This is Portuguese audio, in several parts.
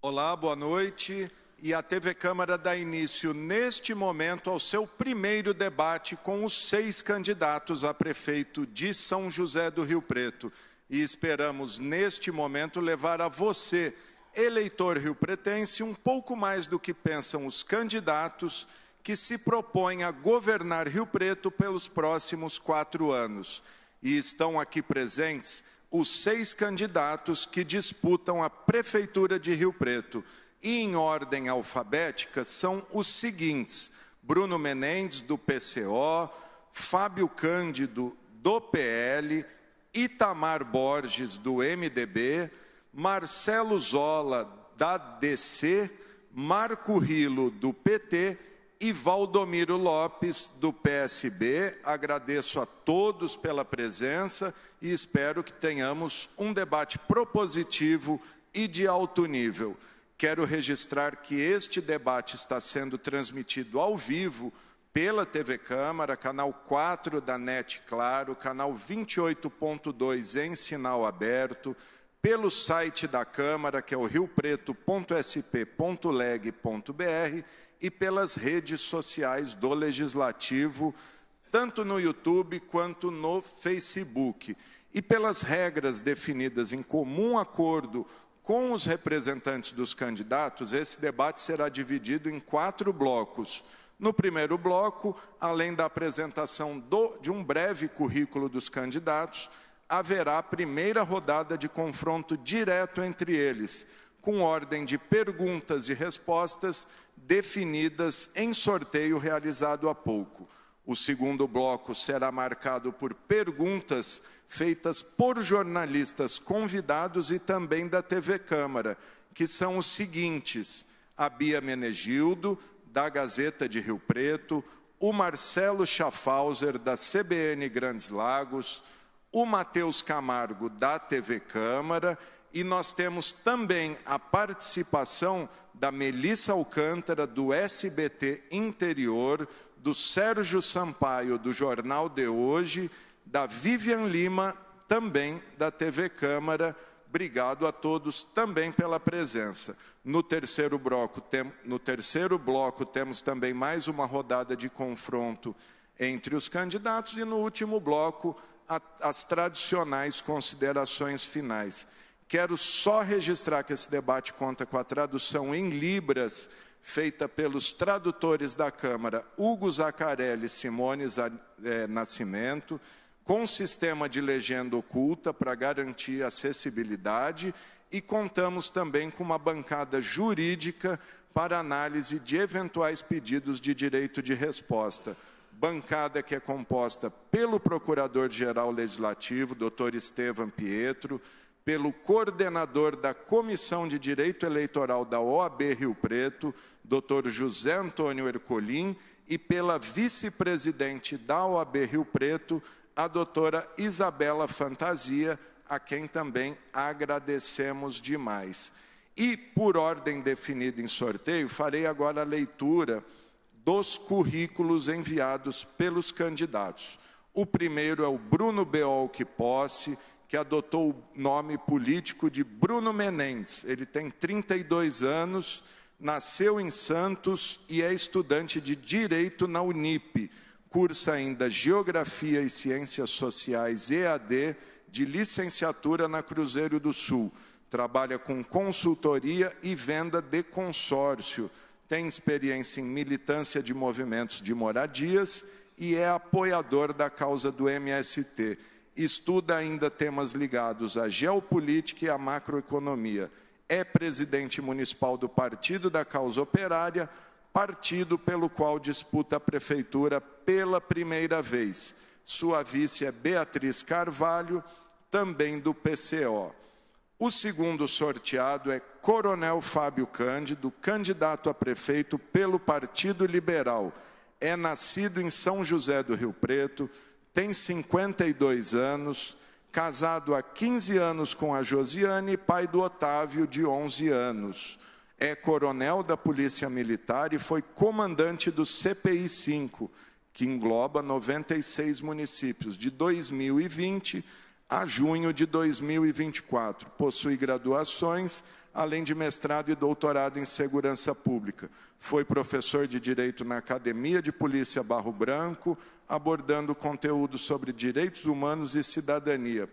Olá, boa noite. E a TV Câmara dá início, neste momento, ao seu primeiro debate com os 6 candidatos a prefeito de São José do Rio Preto. E esperamos, neste momento, levar a você, eleitor riopretense, um pouco mais do que pensam os candidatos que se propõem a governar Rio Preto pelos próximos 4 anos. E estão aqui presentes os 6 candidatos que disputam a Prefeitura de Rio Preto. E, em ordem alfabética, são os seguintes: Bruno Menendez, do PCO, Fábio Cândido, do PL, Itamar Borges, do MDB, Marcelo Zola, da DC, Marco Rilo, do PT, e Valdomiro Lopes, do PSB. Agradeço a todos pela presença e espero que tenhamos um debate propositivo e de alto nível. Quero registrar que este debate está sendo transmitido ao vivo pela TV Câmara, canal 4 da NET Claro, canal 28.2 em sinal aberto, pelo site da Câmara, que é o riopreto.sp.leg.br, e pelas redes sociais do Legislativo, tanto no YouTube quanto no Facebook. E pelas regras definidas em comum acordo com os representantes dos candidatos, esse debate será dividido em 4 blocos. No primeiro bloco, além da apresentação de um breve currículo dos candidatos, haverá a primeira rodada de confronto direto entre eles, com ordem de perguntas e respostas definidas em sorteio realizado há pouco. O segundo bloco será marcado por perguntas feitas por jornalistas convidados e também da TV Câmara, que são os seguintes: a Bia Menegildo, da Gazeta de Rio Preto, o Marcelo Schaffauser, da CBN Grandes Lagos, o Matheus Camargo, da TV Câmara, e nós temos também a participação da Melissa Alcântara, do SBT Interior, do Sérgio Sampaio, do Jornal de Hoje, da Vivian Lima, também da TV Câmara. Obrigado a todos também pela presença. No terceiro bloco temos também mais uma rodada de confronto entre os candidatos e, no último bloco, as tradicionais considerações finais. Quero só registrar que esse debate conta com a tradução em Libras, feita pelos tradutores da Câmara, Hugo Zaccarelli e Simone Nascimento, com sistema de legenda oculta para garantir acessibilidade, e contamos também com uma bancada jurídica para análise de eventuais pedidos de direito de resposta. Bancada que é composta pelo Procurador-Geral Legislativo, Dr. Estevam Pietro, pelo coordenador da Comissão de Direito Eleitoral da OAB Rio Preto, Dr. José Antônio Ercolim, e pela vice-presidente da OAB Rio Preto, a doutora Isabela Fantasia, a quem também agradecemos demais. E, por ordem definida em sorteio, farei agora a leitura dos currículos enviados pelos candidatos. O primeiro é o Bruno Beolque Posse, que adotou o nome político de Bruno Menendez. Ele tem 32 anos, nasceu em Santos e é estudante de Direito na Unip. Cursa ainda Geografia e Ciências Sociais EAD, de licenciatura na Cruzeiro do Sul. Trabalha com consultoria e venda de consórcio. Tem experiência em militância de movimentos de moradias e é apoiador da causa do MST. Estuda ainda temas ligados à geopolítica e à macroeconomia. É presidente municipal do Partido da Causa Operária, partido pelo qual disputa a prefeitura pela primeira vez. Sua vice é Beatriz Carvalho, também do PCO. O segundo sorteado é Coronel Fábio Cândido, candidato a prefeito pelo Partido Liberal. É nascido em São José do Rio Preto, tem 52 anos, casado há 15 anos com a Josiane, pai do Otávio, de 11 anos. É coronel da Polícia Militar e foi comandante do CPI-5, que engloba 96 municípios, de 2020 a junho de 2024. Possui graduações, além de mestrado e doutorado em segurança pública. Foi professor de Direito na Academia de Polícia Barro Branco, abordando conteúdo sobre direitos humanos e cidadania.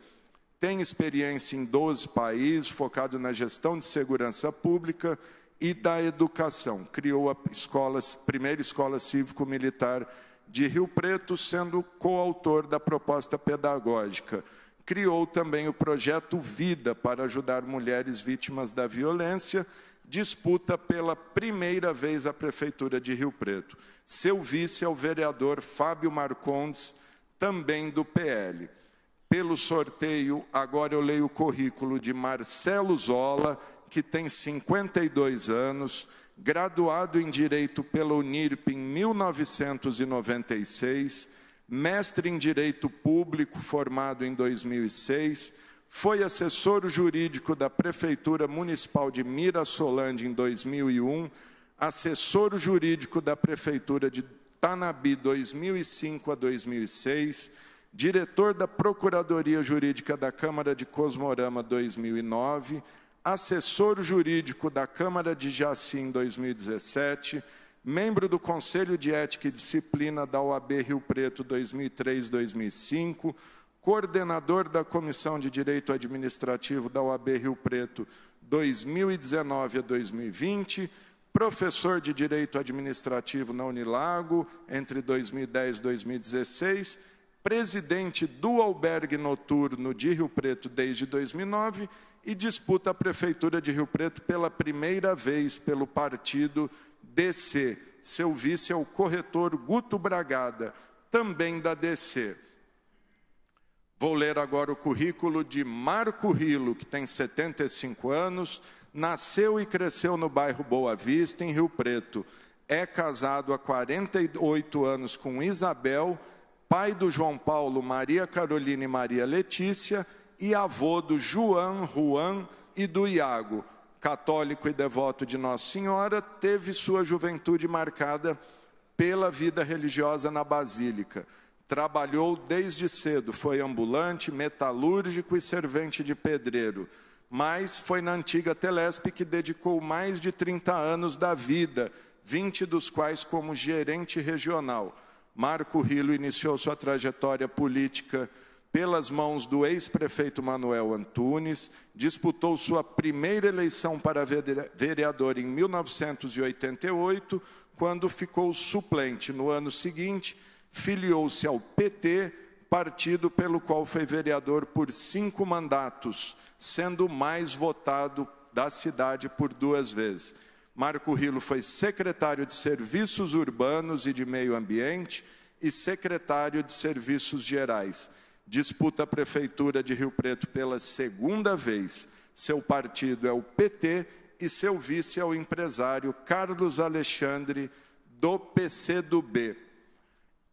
Tem experiência em 12 países, focado na gestão de segurança pública e da educação. Criou a primeira escola cívico-militar de Rio Preto, sendo coautor da proposta pedagógica. Criou também o projeto Vida, para ajudar mulheres vítimas da violência, disputa pela primeira vez a Prefeitura de Rio Preto. Seu vice é o vereador Fábio Marcondes, também do PL. Pelo sorteio, agora eu leio o currículo de Marcelo Zola, que tem 52 anos, graduado em Direito pela Unirp em 1996, mestre em Direito Público, formado em 2006, foi assessor jurídico da Prefeitura Municipal de Mirassolândia em 2001, assessor jurídico da Prefeitura de Tanabi 2005 a 2006, diretor da Procuradoria Jurídica da Câmara de Cosmorama 2009, assessor jurídico da Câmara de Jaci em 2017, membro do Conselho de Ética e Disciplina da OAB Rio Preto 2003-2005, coordenador da Comissão de Direito Administrativo da OAB Rio Preto 2019 a 2020, professor de Direito Administrativo na Unilago entre 2010 e 2016, presidente do Albergue Noturno de Rio Preto desde 2009 e disputa a Prefeitura de Rio Preto pela primeira vez pelo partido DC. Seu vice é o corretor Guto Bragada, também da DC. Vou ler agora o currículo de Marco Rilo, que tem 75 anos, nasceu e cresceu no bairro Boa Vista, em Rio Preto. É casado há 48 anos com Isabel, pai do João Paulo, Maria Carolina e Maria Letícia, e avô do João, Juan e do Iago. Católico e devoto de Nossa Senhora, teve sua juventude marcada pela vida religiosa na Basílica. Trabalhou desde cedo, foi ambulante, metalúrgico e servente de pedreiro. Mas foi na antiga Telesp que dedicou mais de 30 anos da vida, 20 dos quais como gerente regional. Marco Rilo iniciou sua trajetória política pelas mãos do ex-prefeito Manuel Antunes, disputou sua primeira eleição para vereador em 1988, quando ficou suplente. No ano seguinte, filiou-se ao PT, partido pelo qual foi vereador por 5 mandatos, sendo o mais votado da cidade por 2 vezes. Marco Rilo foi secretário de Serviços Urbanos e de Meio Ambiente e secretário de Serviços Gerais. Disputa a Prefeitura de Rio Preto pela 2ª vez. Seu partido é o PT e seu vice é o empresário Carlos Alexandre, do PCdoB.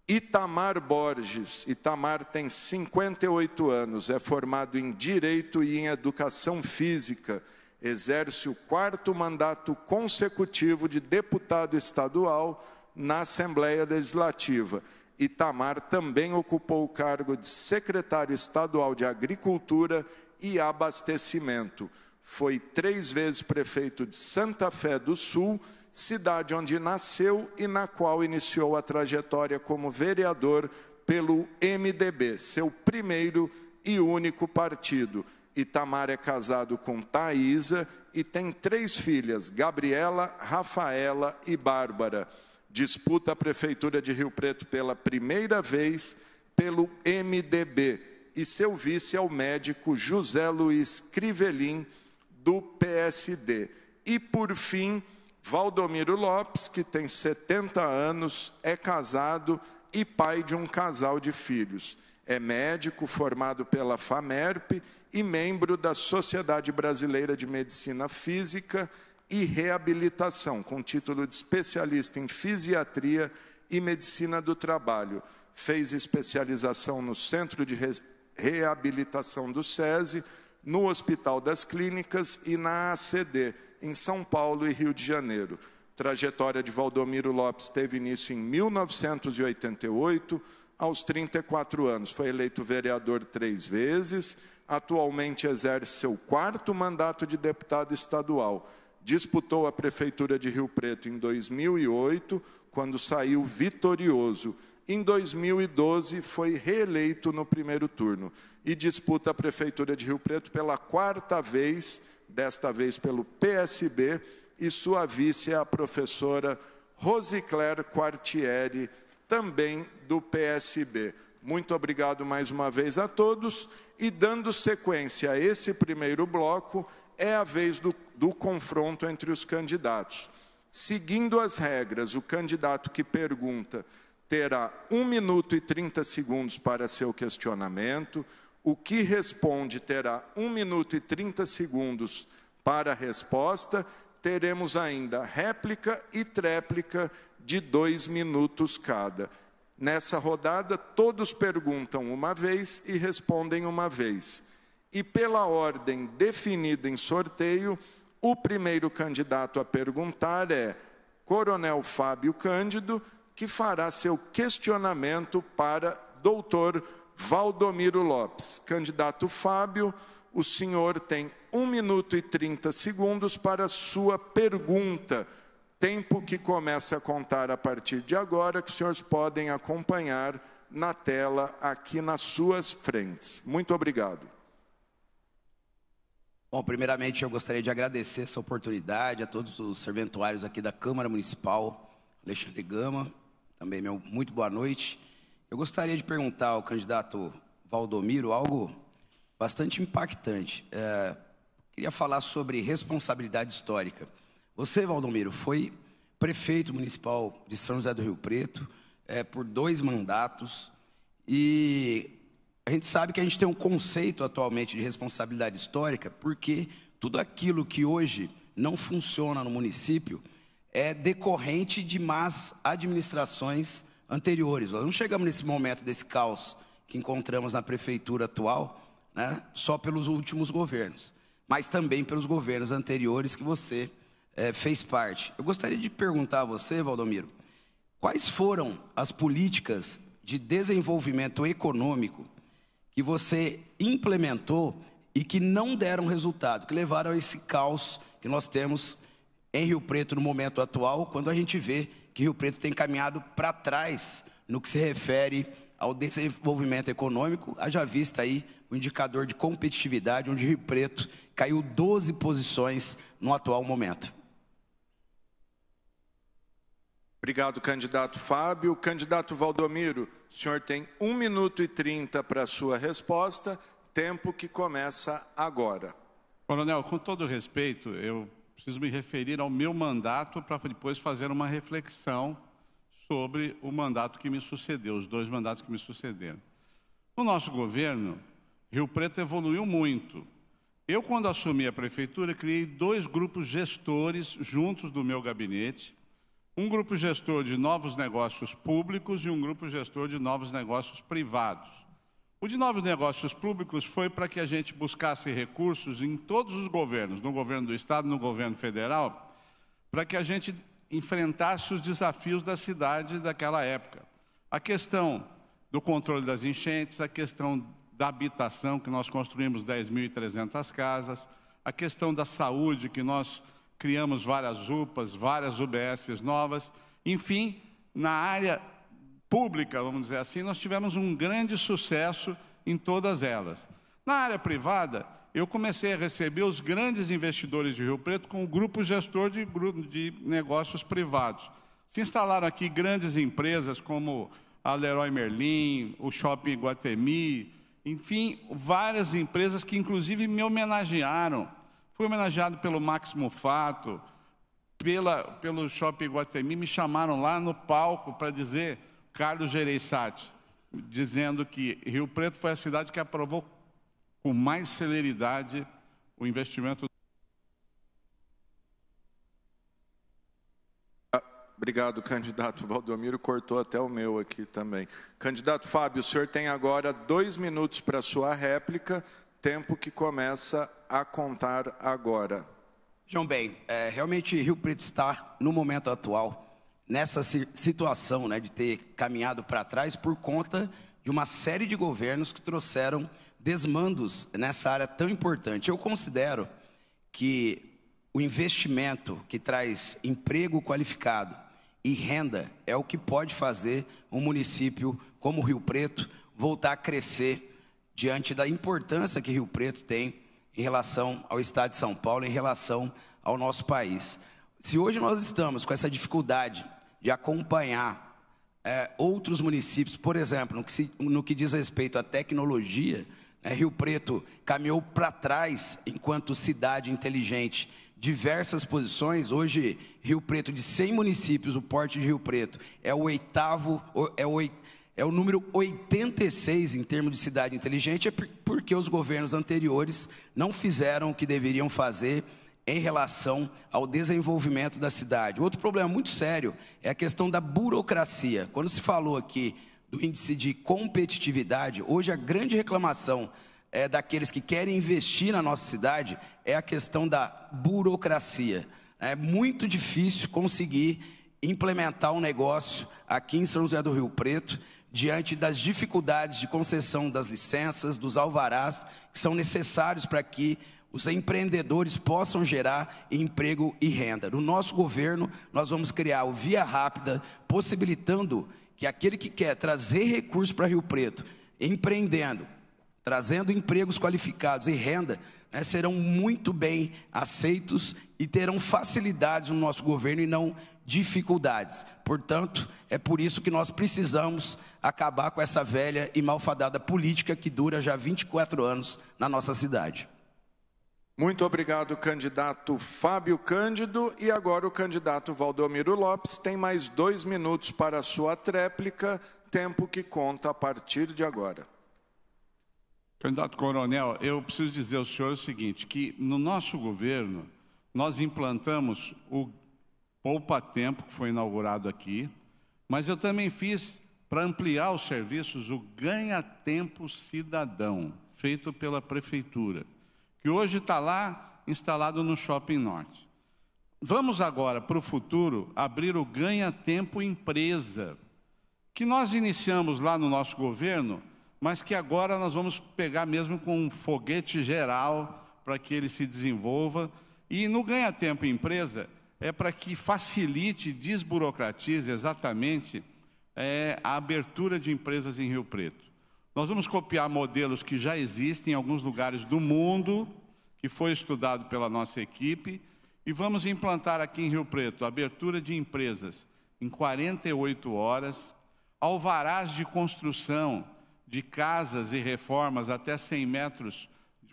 Itamar Borges. Itamar tem 58 anos, é formado em Direito e em Educação Física. Exerce o 4º mandato consecutivo de deputado estadual na Assembleia Legislativa. Itamar também ocupou o cargo de secretário estadual de Agricultura e Abastecimento. Foi 3 vezes prefeito de Santa Fé do Sul, cidade onde nasceu e na qual iniciou a trajetória como vereador pelo MDB, seu primeiro e único partido. Itamar é casado com Thaísa e tem 3 filhas, Gabriela, Rafaela e Bárbara. Disputa a Prefeitura de Rio Preto pela primeira vez pelo MDB e seu vice é o médico José Luiz Crivelin, do PSD. E, por fim, Valdomiro Lopes, que tem 70 anos, é casado e pai de um casal de filhos. É médico formado pela FAMERP e membro da Sociedade Brasileira de Medicina Física e Reabilitação, com título de especialista em Fisiatria e Medicina do Trabalho. Fez especialização no Centro de Reabilitação do SESI, no Hospital das Clínicas e na ACD, em São Paulo e Rio de Janeiro. Trajetória de Valdomiro Lopes teve início em 1988, aos 34 anos. Foi eleito vereador 3 vezes, atualmente exerce seu 4º mandato de deputado estadual. Disputou a Prefeitura de Rio Preto em 2008, quando saiu vitorioso. Em 2012, foi reeleito no primeiro turno e disputa a Prefeitura de Rio Preto pela 4ª vez, desta vez pelo PSB, e sua vice é a professora Rosicler Quartieri, também do PSB. Muito obrigado mais uma vez a todos, e dando sequência a esse primeiro bloco, é a vez do confronto entre os candidatos. Seguindo as regras, o candidato que pergunta terá 1 minuto e 30 segundos para seu questionamento, o que responde terá 1 minuto e 30 segundos para a resposta, teremos ainda réplica e tréplica de 2 minutos cada. Nessa rodada, todos perguntam uma vez e respondem uma vez. E pela ordem definida em sorteio, o primeiro candidato a perguntar é Coronel Fábio Cândido, que fará seu questionamento para doutor Valdomiro Lopes. Candidato Fábio, o senhor tem 1 minuto e 30 segundos para sua pergunta. Tempo que começa a contar a partir de agora, que os senhores podem acompanhar na tela aqui nas suas frentes. Muito obrigado. Bom, primeiramente eu gostaria de agradecer essa oportunidade a todos os serventuários aqui da Câmara Municipal, Alexandre Gama, também meu muito boa noite. Eu gostaria de perguntar ao candidato Valdomiro algo bastante impactante. Queria falar sobre responsabilidade histórica. Você, Valdomiro, foi prefeito municipal de São José do Rio Preto por 2 mandatos e a gente sabe que a gente tem um conceito atualmente de responsabilidade histórica porque tudo aquilo que hoje não funciona no município é decorrente de más administrações anteriores. Nós não chegamos nesse momento desse caos que encontramos na prefeitura atual, né, só pelos últimos governos, mas também pelos governos anteriores que você fez parte. Eu gostaria de perguntar a você, Valdomiro, quais foram as políticas de desenvolvimento econômico que você implementou e que não deram resultado, que levaram a esse caos que nós temos em Rio Preto no momento atual, quando a gente vê que Rio Preto tem caminhado para trás no que se refere ao desenvolvimento econômico, haja vista aí o indicador de competitividade, onde Rio Preto caiu 12 posições no atual momento. Obrigado, candidato Fábio. Candidato Valdomiro, o senhor tem 1 minuto e 30 para a sua resposta, tempo que começa agora. Coronel, com todo respeito, eu preciso me referir ao meu mandato para depois fazer uma reflexão sobre o mandato que me sucedeu, os 2 mandatos que me sucederam. No nosso governo, Rio Preto evoluiu muito. Eu, quando assumi a prefeitura, criei 2 grupos gestores juntos do meu gabinete, um grupo gestor de novos negócios públicos e um grupo gestor de novos negócios privados. O de novos negócios públicos foi para que a gente buscasse recursos em todos os governos, no governo do Estado, no governo federal, para que a gente enfrentasse os desafios da cidade daquela época. A questão do controle das enchentes, a questão da habitação, que nós construímos 10.300 casas, a questão da saúde, que nós criamos várias UPAs, várias UBSs novas, enfim, na área pública, vamos dizer assim, nós tivemos um grande sucesso em todas elas. Na área privada, eu comecei a receber os grandes investidores de Rio Preto com o grupo gestor de negócios privados. Se instalaram aqui grandes empresas como a Leroy Merlin, o Shopping Iguatemi, enfim, várias empresas que inclusive me homenagearam. Fui homenageado pelo Max Mufato, pelo Shopping Iguatemi, me chamaram lá no palco para dizer, Carlos Gereissati, dizendo que Rio Preto foi a cidade que aprovou com mais celeridade o investimento. Obrigado, candidato Valdomiro, cortou até o meu aqui também. Candidato Fábio, o senhor tem agora 2 minutos para a sua réplica, tempo que começa a contar agora. João bem, realmente Rio Preto está, no momento atual, nessa situação, né, de ter caminhado para trás por conta de uma série de governos que trouxeram desmandos nessa área tão importante. Eu considero que o investimento que traz emprego qualificado e renda é o que pode fazer um município como Rio Preto voltar a crescer diante da importância que Rio Preto tem em relação ao estado de São Paulo, em relação ao nosso país. Se hoje nós estamos com essa dificuldade de acompanhar outros municípios, por exemplo, no que diz respeito à tecnologia, Rio Preto caminhou para trás enquanto cidade inteligente, diversas posições. Hoje, Rio Preto, de 100 municípios, o porte de Rio Preto é o número 86 em termos de cidade inteligente, porque os governos anteriores não fizeram o que deveriam fazer em relação ao desenvolvimento da cidade. Outro problema muito sério é a questão da burocracia. Quando se falou aqui do índice de competitividade, hoje a grande reclamação daqueles que querem investir na nossa cidade é a questão da burocracia. É muito difícil conseguir implementar um negócio aqui em São José do Rio Preto, diante das dificuldades de concessão das licenças, dos alvarás, que são necessários para que os empreendedores possam gerar emprego e renda. No nosso governo, nós vamos criar o Via Rápida, possibilitando que aquele que quer trazer recursos para Rio Preto, empreendendo, trazendo empregos qualificados e renda, serão muito bem aceitos e terão facilidades no nosso governo e não dificuldades. Portanto, é por isso que nós precisamos acabar com essa velha e malfadada política que dura já 24 anos na nossa cidade. Muito obrigado, candidato Fábio Cândido. E agora o candidato Valdomiro Lopes tem mais 2 minutos para a sua tréplica, tempo que conta a partir de agora. Candidato Coronel, eu preciso dizer ao senhor o seguinte, que no nosso governo nós implantamos o Poupa Tempo, que foi inaugurado aqui, mas eu também fiz, para ampliar os serviços, o Ganha Tempo Cidadão, feito pela Prefeitura, que hoje está lá instalado no Shopping Norte. Vamos agora, para o futuro, abrir o Ganha Tempo Empresa, que nós iniciamos lá no nosso governo, mas que agora nós vamos pegar mesmo com um foguete geral para que ele se desenvolva. E no Ganha Tempo Empresa é para que facilite, desburocratize exatamente a abertura de empresas em Rio Preto. Nós vamos copiar modelos que já existem em alguns lugares do mundo, que foi estudado pela nossa equipe, e vamos implantar aqui em Rio Preto a abertura de empresas em 48 horas, alvarás de construção de casas e reformas até 100 metros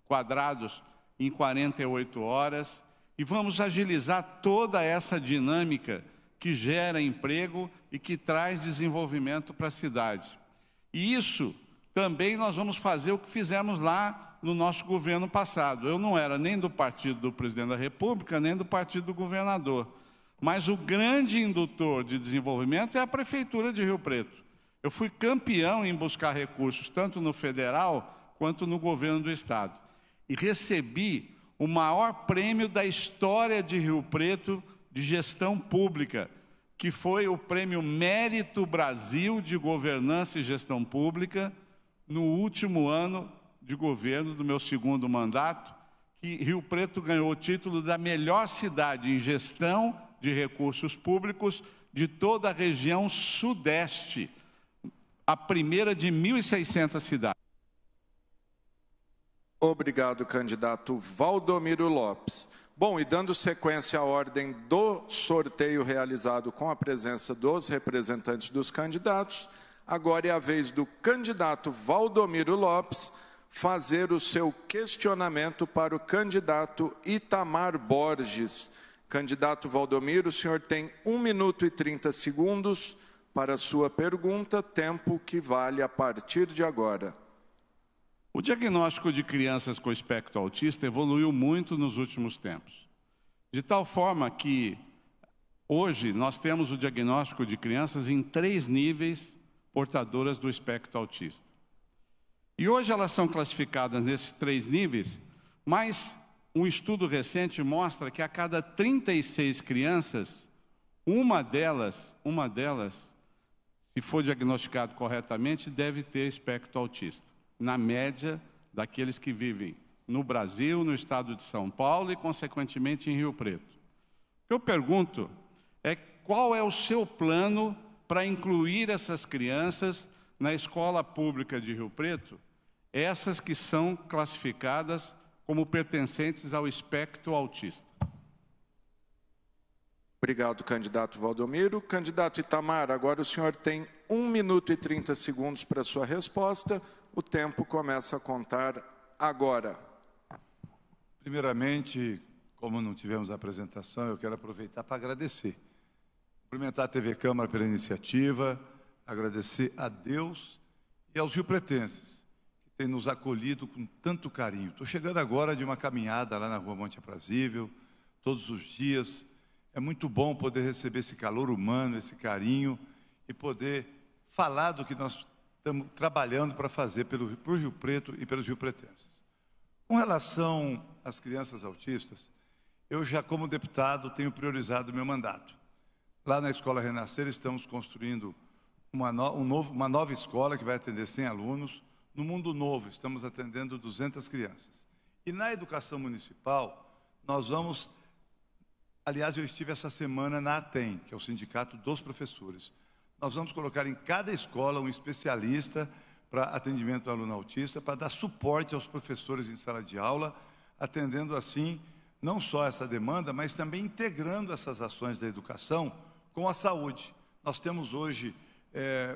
quadrados em 48 horas, e vamos agilizar toda essa dinâmica que gera emprego e que traz desenvolvimento para a cidade. E isso também nós vamos fazer o que fizemos lá no nosso governo passado. Eu não era nem do partido do presidente da República, nem do partido do governador. Mas o grande indutor de desenvolvimento é a Prefeitura de Rio Preto. Eu fui campeão em buscar recursos, tanto no federal quanto no governo do estado. E recebi o maior prêmio da história de Rio Preto de gestão pública, que foi o prêmio Mérito Brasil de Governança e Gestão Pública, no último ano de governo do meu segundo mandato, que Rio Preto ganhou o título da melhor cidade em gestão de recursos públicos de toda a região sudeste, a primeira de 1.600 cidades. Obrigado, candidato Valdomiro Lopes. Bom, e dando sequência à ordem do sorteio realizado com a presença dos representantes dos candidatos, agora é a vez do candidato Valdomiro Lopes fazer o seu questionamento para o candidato Itamar Borges. Candidato Valdomiro, o senhor tem 1 minuto e 30 segundos para a sua pergunta, tempo que vale a partir de agora. O diagnóstico de crianças com espectro autista evoluiu muito nos últimos tempos, de tal forma que hoje nós temos o diagnóstico de crianças em 3 níveis portadoras do espectro autista. E hoje elas são classificadas nesses 3 níveis, mas um estudo recente mostra que a cada 36 crianças, Uma delas, se for diagnosticado corretamente, deve ter espectro autista, na média daqueles que vivem no Brasil, no estado de São Paulo e, consequentemente, em Rio Preto. O que eu pergunto é qual é o seu plano para incluir essas crianças na escola pública de Rio Preto, essas que são classificadas como pertencentes ao espectro autista. Obrigado, candidato Valdomiro. Candidato Itamar, agora o senhor tem 1 minuto e 30 segundos para a sua resposta. O tempo começa a contar agora. Primeiramente, como não tivemos a apresentação, eu quero aproveitar para agradecer. Cumprimentar a TV Câmara pela iniciativa, agradecer a Deus e aos riopretenses, que têm nos acolhido com tanto carinho. Estou chegando agora de uma caminhada lá na Rua Monte Aprazível, todos os dias. É muito bom poder receber esse calor humano, esse carinho, e poder falar do que nós estamos trabalhando para fazer por Rio Preto e pelos riopretenses. Com relação às crianças autistas, eu já, como deputado, tenho priorizado o meu mandato. Lá na Escola Renascer, estamos construindo uma nova escola que vai atender 100 alunos. No Mundo Novo, estamos atendendo 200 crianças. E na educação municipal, nós vamos... Aliás, eu estive essa semana na ATEM, que é o Sindicato dos Professores. Nós vamos colocar em cada escola um especialista para atendimento do aluno autista, para dar suporte aos professores em sala de aula, atendendo assim, não só essa demanda, mas também integrando essas ações da educação com a saúde. Nós temos hoje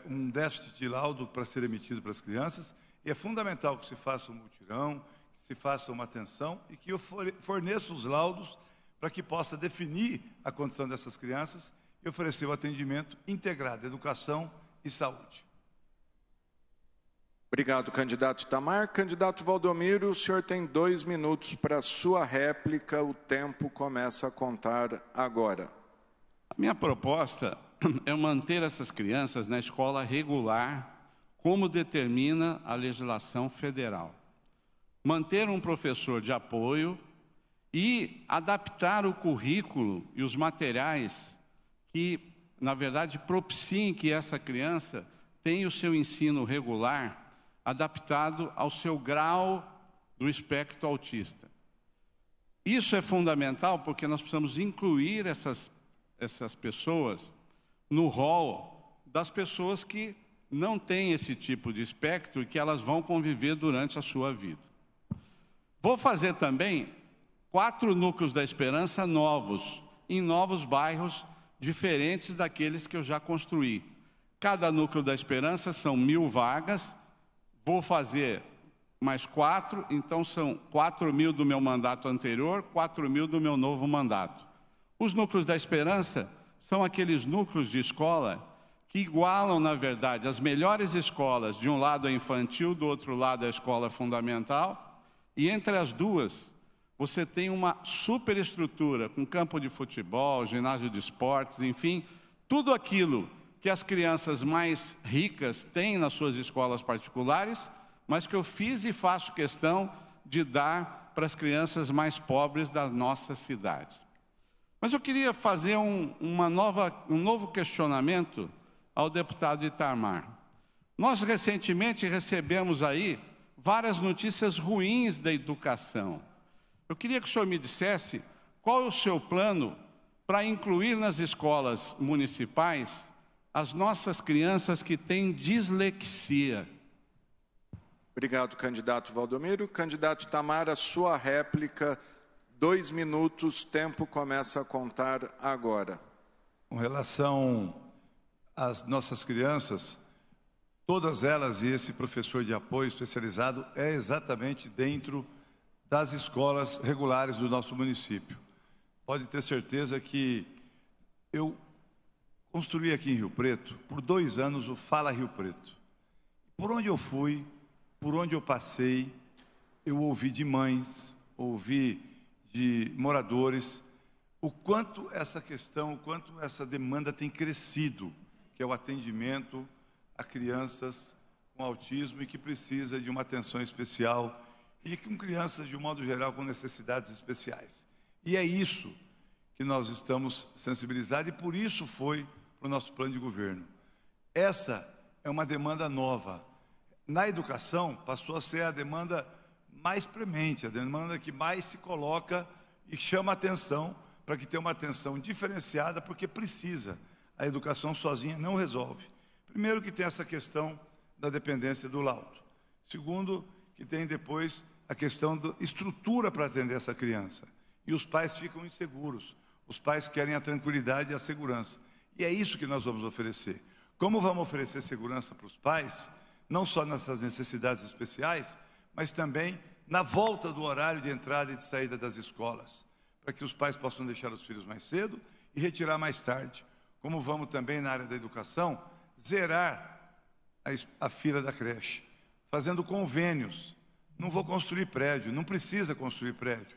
um déficit de laudo para ser emitido para as crianças, e é fundamental que se faça um mutirão, que se faça uma atenção e que eu forneça os laudos para que possa definir a condição dessas crianças e oferecer o atendimento integrado, educação e saúde. Obrigado, candidato Itamar. Candidato Valdomiro, o senhor tem 2 minutos para a sua réplica. O tempo começa a contar agora. A minha proposta é manter essas crianças na escola regular, como determina a legislação federal. Manter um professor de apoio e adaptar o currículo e os materiais que, na verdade, propiciem que essa criança tenha o seu ensino regular adaptado ao seu grau do espectro autista. Isso é fundamental porque nós precisamos incluir essas pessoas no rol das pessoas que não têm esse tipo de espectro e que elas vão conviver durante a sua vida. Vou fazer também 4 núcleos da Esperança novos, em novos bairros diferentes daqueles que eu já construí. Cada núcleo da Esperança são 1.000 vagas, vou fazer mais 4, então são 4.000 do meu mandato anterior, 4.000 do meu novo mandato. Os núcleos da Esperança são aqueles núcleos de escola que igualam, na verdade, as melhores escolas, de um lado a infantil, do outro lado a escola fundamental, e entre as duas você tem uma superestrutura com campo de futebol, ginásio de esportes, enfim, tudo aquilo que as crianças mais ricas têm nas suas escolas particulares, mas que eu fiz e faço questão de dar para as crianças mais pobres da nossa cidade. Mas eu queria fazer um novo questionamento ao deputado Itamar. Nós recentemente recebemos aí várias notícias ruins da educação. Eu queria que o senhor me dissesse qual é o seu plano para incluir nas escolas municipais as nossas crianças que têm dislexia. Obrigado, candidato Valdomiro. Candidato Itamar, a sua réplica, 2 minutos, tempo começa a contar agora. Com relação às nossas crianças, todas elas, e esse professor de apoio especializado é exatamente dentro das escolas regulares do nosso município. Pode ter certeza que eu construí aqui em Rio Preto, por 2 anos, o Fala Rio Preto. Por onde eu fui, por onde eu passei, eu ouvi de mães, ouvi de moradores, o quanto essa questão, o quanto essa demanda tem crescido, que é o atendimento a crianças com autismo e que precisa de uma atenção especial, e com crianças, de um modo geral, com necessidades especiais. E é isso que nós estamos sensibilizados e por isso foi para o nosso plano de governo. Essa é uma demanda nova. Na educação, passou a ser a demanda mais premente, a demanda que mais se coloca e chama a atenção, para que tenha uma atenção diferenciada, porque precisa. A educação sozinha não resolve. Primeiro, que tem essa questão da dependência do laudo. Segundo, que tem depois a questão da estrutura para atender essa criança. E os pais ficam inseguros. Os pais querem a tranquilidade e a segurança. E é isso que nós vamos oferecer. Como vamos oferecer segurança para os pais, não só nessas necessidades especiais, mas também na volta do horário de entrada e de saída das escolas, para que os pais possam deixar os filhos mais cedo e retirar mais tarde. Como vamos também na área da educação, zerar a fila da creche, fazendo convênios. Não vou construir prédio, não precisa construir prédio.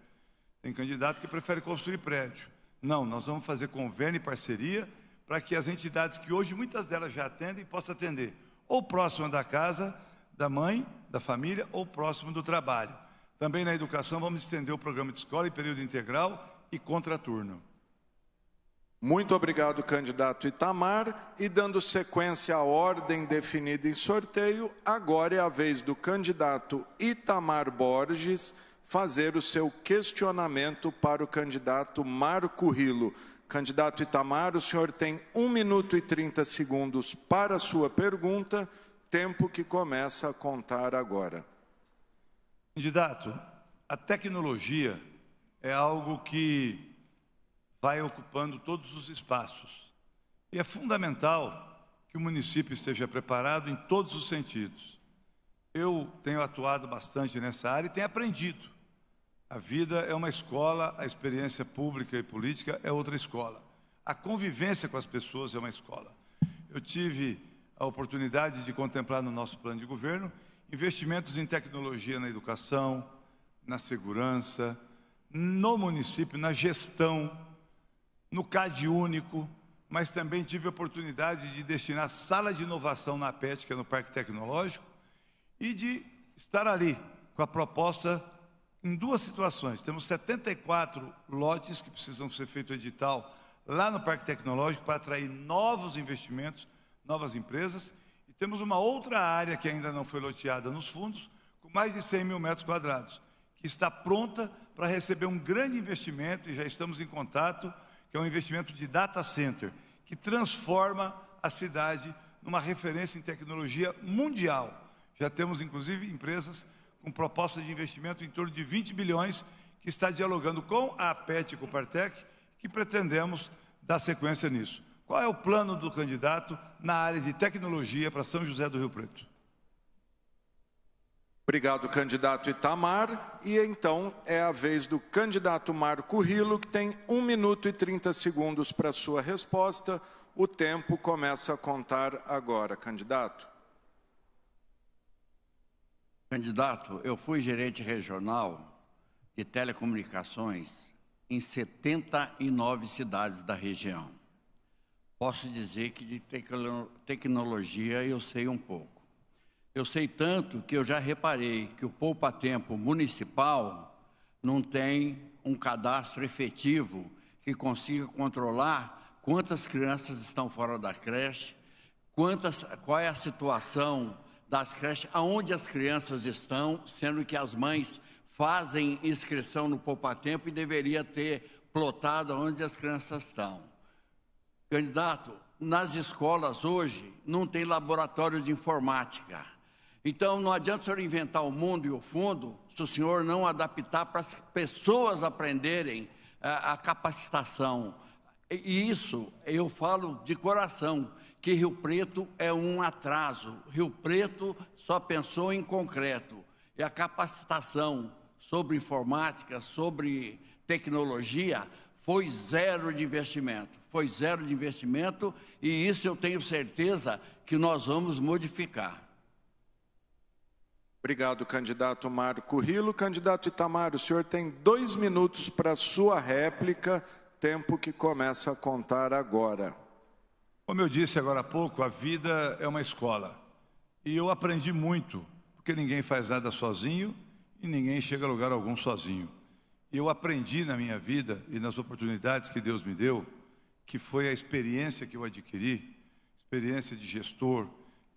Tem candidato que prefere construir prédio. Não, nós vamos fazer convênio e parceria para que as entidades que hoje muitas delas já atendem, possam atender ou próximo da casa, da mãe, da família, ou próximo do trabalho. Também na educação vamos estender o programa de escola em período integral e contraturno. Muito obrigado, candidato Itamar. E dando sequência à ordem definida em sorteio, agora é a vez do candidato Itamar Borges fazer o seu questionamento para o candidato Marco Rilo. Candidato Itamar, o senhor tem 1 minuto e 30 segundos para a sua pergunta, tempo que começa a contar agora. Candidato, a tecnologia é algo que vai ocupando todos os espaços. E é fundamental que o município esteja preparado em todos os sentidos. Eu tenho atuado bastante nessa área e tenho aprendido. A vida é uma escola, a experiência pública e política é outra escola. A convivência com as pessoas é uma escola. Eu tive a oportunidade de contemplar no nosso plano de governo investimentos em tecnologia na educação, na segurança, no município, na gestão, no CAD único, mas também tive a oportunidade de destinar sala de inovação na PET, que é no Parque Tecnológico, e de estar ali com a proposta em 2 situações. Temos 74 lotes que precisam ser feito edital lá no Parque Tecnológico para atrair novos investimentos, novas empresas. E temos uma outra área que ainda não foi loteada nos fundos, com mais de 100 mil metros quadrados, que está pronta para receber um grande investimento, e já estamos em contato, que é um investimento de data center, que transforma a cidade numa referência em tecnologia mundial. Já temos, inclusive, empresas com proposta de investimento em torno de 20 bilhões, que está dialogando com a APET e com o Partec, que pretendemos dar sequência nisso. Qual é o plano do candidato na área de tecnologia para São José do Rio Preto? Obrigado, candidato Itamar. E então é a vez do candidato Marco Rilo, que tem 1 minuto e 30 segundos para a sua resposta. O tempo começa a contar agora, candidato. Candidato, eu fui gerente regional de telecomunicações em 79 cidades da região. Posso dizer que de tecnologia eu sei um pouco. Eu sei tanto que eu já reparei que o poupa-tempo municipal não tem um cadastro efetivo que consiga controlar quantas crianças estão fora da creche, qual é a situação das creches, aonde as crianças estão, sendo que as mães fazem inscrição no poupa-tempo e deveria ter plotado onde as crianças estão. Candidato, nas escolas hoje não tem laboratório de informática. Então não adianta o senhor inventar o mundo e o fundo se o senhor não adaptar para as pessoas aprenderem a capacitação. E isso eu falo de coração, que Rio Preto é um atraso. Rio Preto só pensou em concreto. E a capacitação sobre informática, sobre tecnologia, foi zero de investimento. Foi zero de investimento, e isso eu tenho certeza que nós vamos modificar. Obrigado, candidato Marco Rilo. Candidato Itamar, o senhor tem 2 minutos para a sua réplica, tempo que começa a contar agora. Como eu disse agora há pouco, a vida é uma escola. E eu aprendi muito, porque ninguém faz nada sozinho e ninguém chega a lugar algum sozinho. eu aprendi na minha vida e nas oportunidades que Deus me deu, que foi a experiência que eu adquiri, experiência de gestor,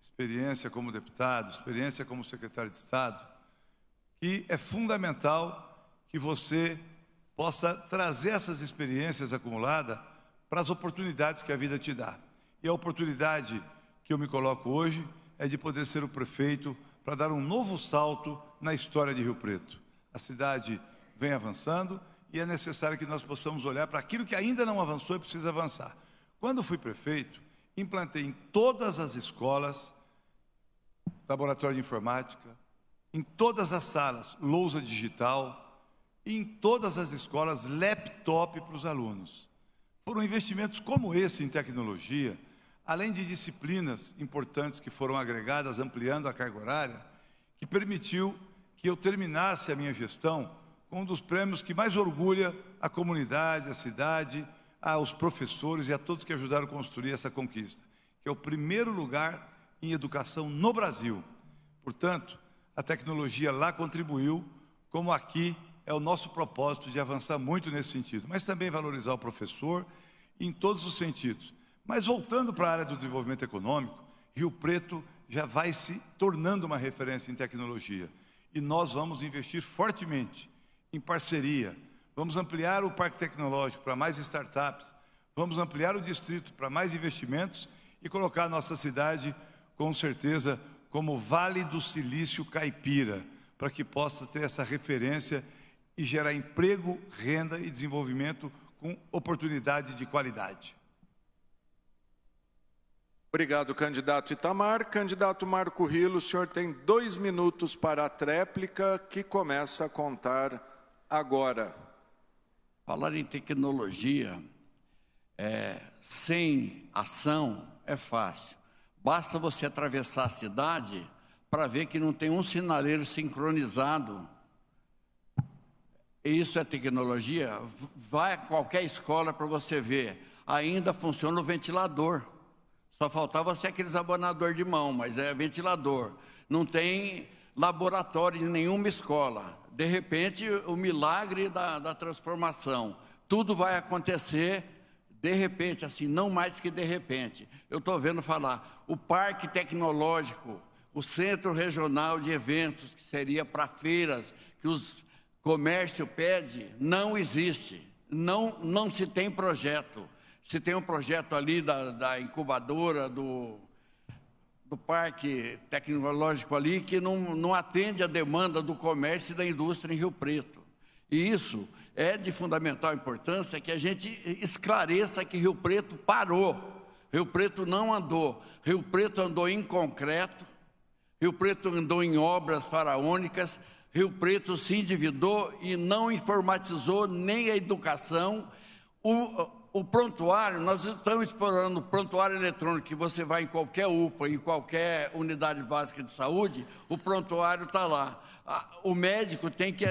experiência como deputado, experiência como secretário de Estado, que é fundamental que você possa trazer essas experiências acumuladas para as oportunidades que a vida te dá. E a oportunidade que eu me coloco hoje é de poder ser o prefeito para dar um novo salto na história de Rio Preto. A cidade vem avançando e é necessário que nós possamos olhar para aquilo que ainda não avançou e precisa avançar. Quando fui prefeito, implantei em todas as escolas laboratório de informática, em todas as salas lousa digital, e em todas as escolas laptop para os alunos. Foram investimentos como esse em tecnologia, além de disciplinas importantes que foram agregadas, ampliando a carga horária, que permitiu que eu terminasse a minha gestão com um dos prêmios que mais orgulha a comunidade, a cidade, aos professores e a todos que ajudaram a construir essa conquista, que é o primeiro lugar em educação no Brasil. Portanto, a tecnologia lá contribuiu, como aqui é o nosso propósito de avançar muito nesse sentido, mas também valorizar o professor em todos os sentidos. Mas voltando para a área do desenvolvimento econômico, Rio Preto já vai se tornando uma referência em tecnologia. E nós vamos investir fortemente em parceria. Vamos ampliar o parque tecnológico para mais startups, vamos ampliar o distrito para mais investimentos e colocar a nossa cidade, com certeza, como Vale do Silício Caipira, para que possa ter essa referência e gerar emprego, renda e desenvolvimento com oportunidade de qualidade. Obrigado, candidato Itamar. Candidato Marco Rilo, o senhor tem 2 minutos para a tréplica, que começa a contar agora. Falar em tecnologia, sem ação, é fácil. Basta você atravessar a cidade para ver que não tem um sinaleiro sincronizado. E isso é tecnologia? Vai a qualquer escola para você ver. Ainda funciona o ventilador. Só faltava ser aqueles abonador de mão, mas é ventilador. Não tem laboratório em nenhuma escola. De repente, o milagre da transformação. Tudo vai acontecer de repente, assim, não mais que de repente. Eu estou vendo falar, o parque tecnológico, o centro regional de eventos, que seria para feiras, que os comércio pede, não existe. Não se tem projeto. Se tem um projeto ali da incubadora, do parque tecnológico ali, que não atende a demanda do comércio e da indústria em Rio Preto. E isso é de fundamental importância que a gente esclareça que Rio Preto parou. Rio Preto não andou. Rio Preto andou em concreto, Rio Preto andou em obras faraônicas, Rio Preto se endividou e não informatizou nem a educação. O prontuário, nós estamos explorando o prontuário eletrônico, que você vai em qualquer UPA, em qualquer unidade básica de saúde, o prontuário está lá. O médico tem que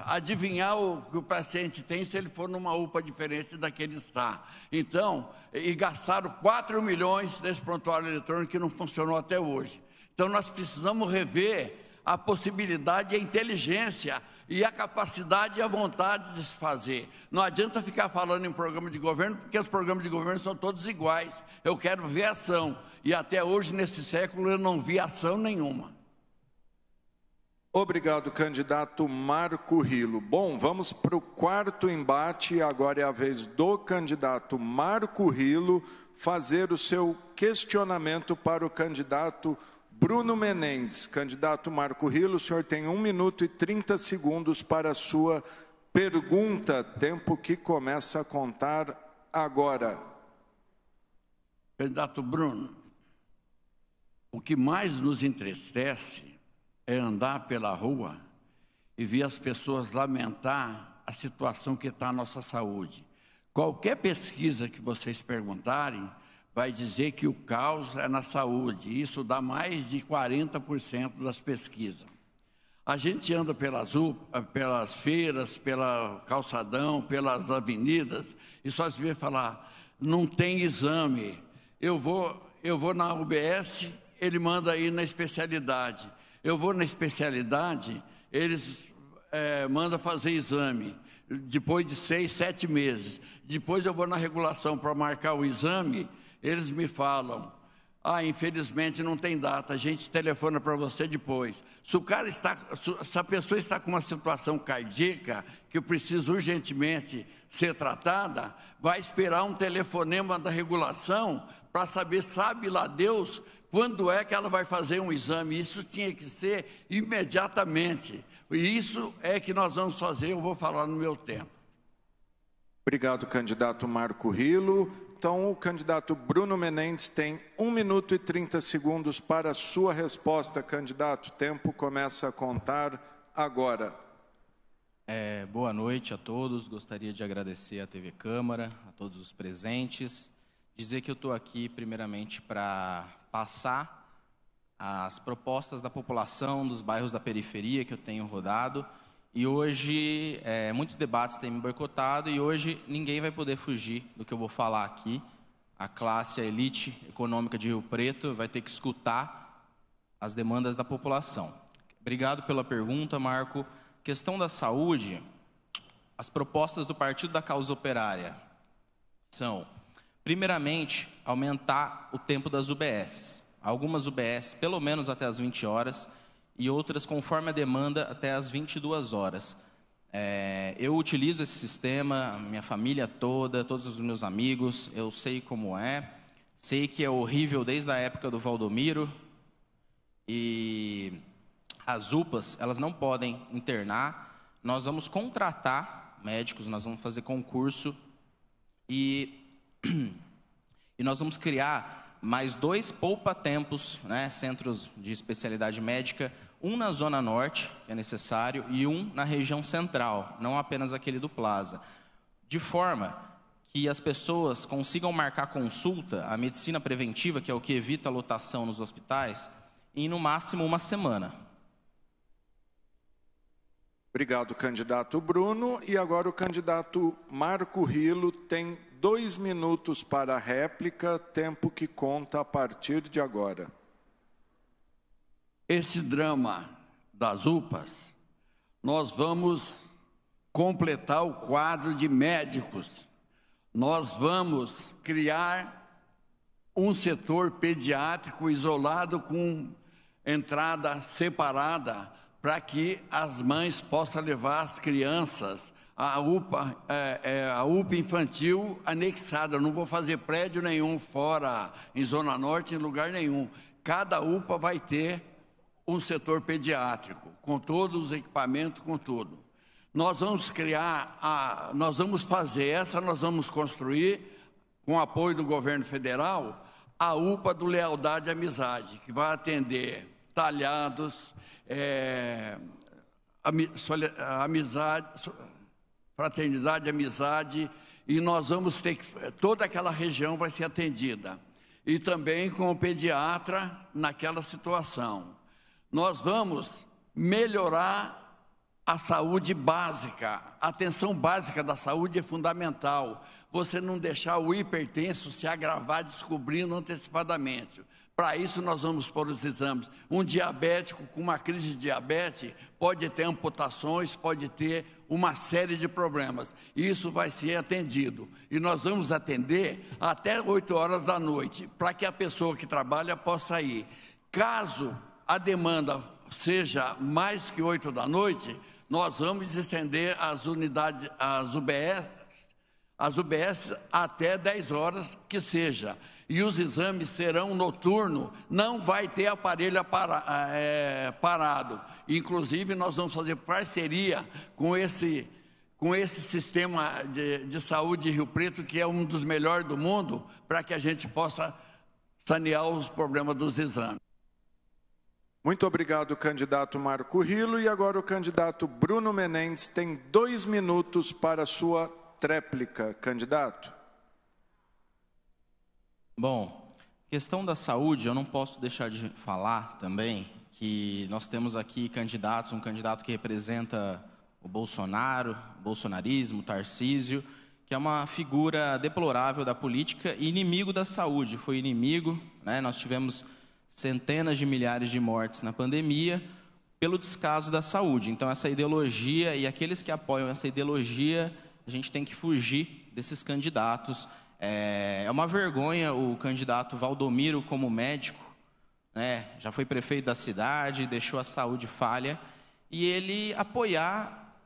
adivinhar o que o paciente tem se ele for numa UPA diferente da que ele está. Então, e gastaram 4 milhões desse prontuário eletrônico que não funcionou até hoje. Então, nós precisamos rever a possibilidade, a inteligência e a capacidade e a vontade de se fazer. Não adianta ficar falando em programa de governo, porque os programas de governo são todos iguais. Eu quero ver ação. E até hoje, nesse século, eu não vi ação nenhuma. Obrigado, candidato Marco Rilo. Bom, vamos para o 4º embate. Agora é a vez do candidato Marco Rilo fazer o seu questionamento para o candidato Bruno Menendez. Candidato Marco Rilo, o senhor tem 1 minuto e 30 segundos para a sua pergunta, tempo que começa a contar agora. Candidato Bruno, o que mais nos entristece é andar pela rua e ver as pessoas lamentar a situação que está a nossa saúde. Qualquer pesquisa que vocês perguntarem, vai dizer que o caos é na saúde. Isso dá mais de 40% das pesquisas. A gente anda pelas feiras, pelo calçadão, pelas avenidas, e só se vê falar, não tem exame. Eu vou na UBS, ele manda ir na especialidade. Eu vou na especialidade, eles manda fazer exame, depois de 6, 7 meses. Depois eu vou na regulação para marcar o exame, eles me falam: infelizmente não tem data, a gente telefona para você depois. Se a pessoa está com uma situação cardíaca, que eu preciso urgentemente ser tratada, vai esperar um telefonema da regulação para saber, sabe lá Deus, quando é que ela vai fazer um exame. Isso tinha que ser imediatamente. E isso é que nós vamos fazer, eu vou falar no meu tempo. Obrigado, candidato Marco Rilo. Então, o candidato Bruno Menendez tem 1 minuto e 30 segundos para a sua resposta, candidato. O tempo começa a contar agora. Boa noite a todos. Gostaria de agradecer à TV Câmara, a todos os presentes. Dizer que eu estou aqui, primeiramente, para passar as propostas da população dos bairros da periferia que eu tenho rodado. E hoje, muitos debates têm me boicotado e hoje ninguém vai poder fugir do que eu vou falar aqui. A classe, a elite econômica de Rio Preto vai ter que escutar as demandas da população. Obrigado pela pergunta, Marco. Questão da saúde, as propostas do Partido da Causa Operária são, primeiramente, aumentar o tempo das UBSs. Algumas UBSs, pelo menos até as 20 horas, e outras, conforme a demanda, até as 22 horas. Eu utilizo esse sistema, minha família toda, todos os meus amigos, eu sei como é, sei que é horrível desde a época do Valdomiro, e as UPAs, elas não podem internar, nós vamos contratar médicos, nós vamos fazer concurso, e nós vamos criar mais 2 poupa-tempos, centros de especialidade médica, um na Zona Norte, que é necessário, e um na região central, não apenas aquele do Plaza, de forma que as pessoas consigam marcar consulta, a medicina preventiva, que é o que evita a lotação nos hospitais, em no máximo 1 semana. Obrigado, candidato Bruno. E agora o candidato Marco Rilo tem 2 minutos para a réplica, tempo que conta a partir de agora. Esse drama das UPAs, nós vamos completar o quadro de médicos. Nós vamos criar um setor pediátrico isolado com entrada separada para que as mães possam levar as crianças. A UPA infantil anexada, não vou fazer prédio nenhum fora, em Zona Norte, em lugar nenhum. Cada UPA vai ter um setor pediátrico, com todos os equipamentos, com tudo. Nós vamos nós vamos construir, com apoio do governo federal, a UPA do Lealdade e Amizade, que vai atender talhados, fraternidade, amizade, e nós vamos ter que, toda aquela região vai ser atendida. E também com o pediatra naquela situação. Nós vamos melhorar a saúde básica, a atenção básica da saúde é fundamental. Você não deixar o hipertenso se agravar descobrindo antecipadamente. Para isso nós vamos pôr os exames. Um diabético com uma crise de diabetes pode ter amputações, pode ter uma série de problemas. Isso vai ser atendido. E nós vamos atender até 8 horas da noite, para que a pessoa que trabalha possa ir. Caso a demanda seja mais que 8 da noite, nós vamos estender as unidades, as UBS até 10 horas que seja. E os exames serão noturnos, não vai ter aparelho parado. Inclusive, nós vamos fazer parceria com esse sistema de saúde de Rio Preto, que é um dos melhores do mundo, para que a gente possa sanear os problemas dos exames. Muito obrigado, candidato Marco Rilo. E agora o candidato Bruno Menendez tem 2 minutos para a sua tréplica. Candidato. Bom, questão da saúde, eu não posso deixar de falar também que nós temos aqui candidatos, um candidato que representa o Bolsonaro, o bolsonarismo, o Tarcísio, que é uma figura deplorável da política e inimigo da saúde. Foi inimigo, nós tivemos centenas de milhares de mortes na pandemia, pelo descaso da saúde. Então, essa ideologia e aqueles que apoiam essa ideologia, a gente tem que fugir desses candidatos. É uma vergonha o candidato Valdomiro como médico, né? Já foi prefeito da cidade, deixou a saúde falha, e ele apoiar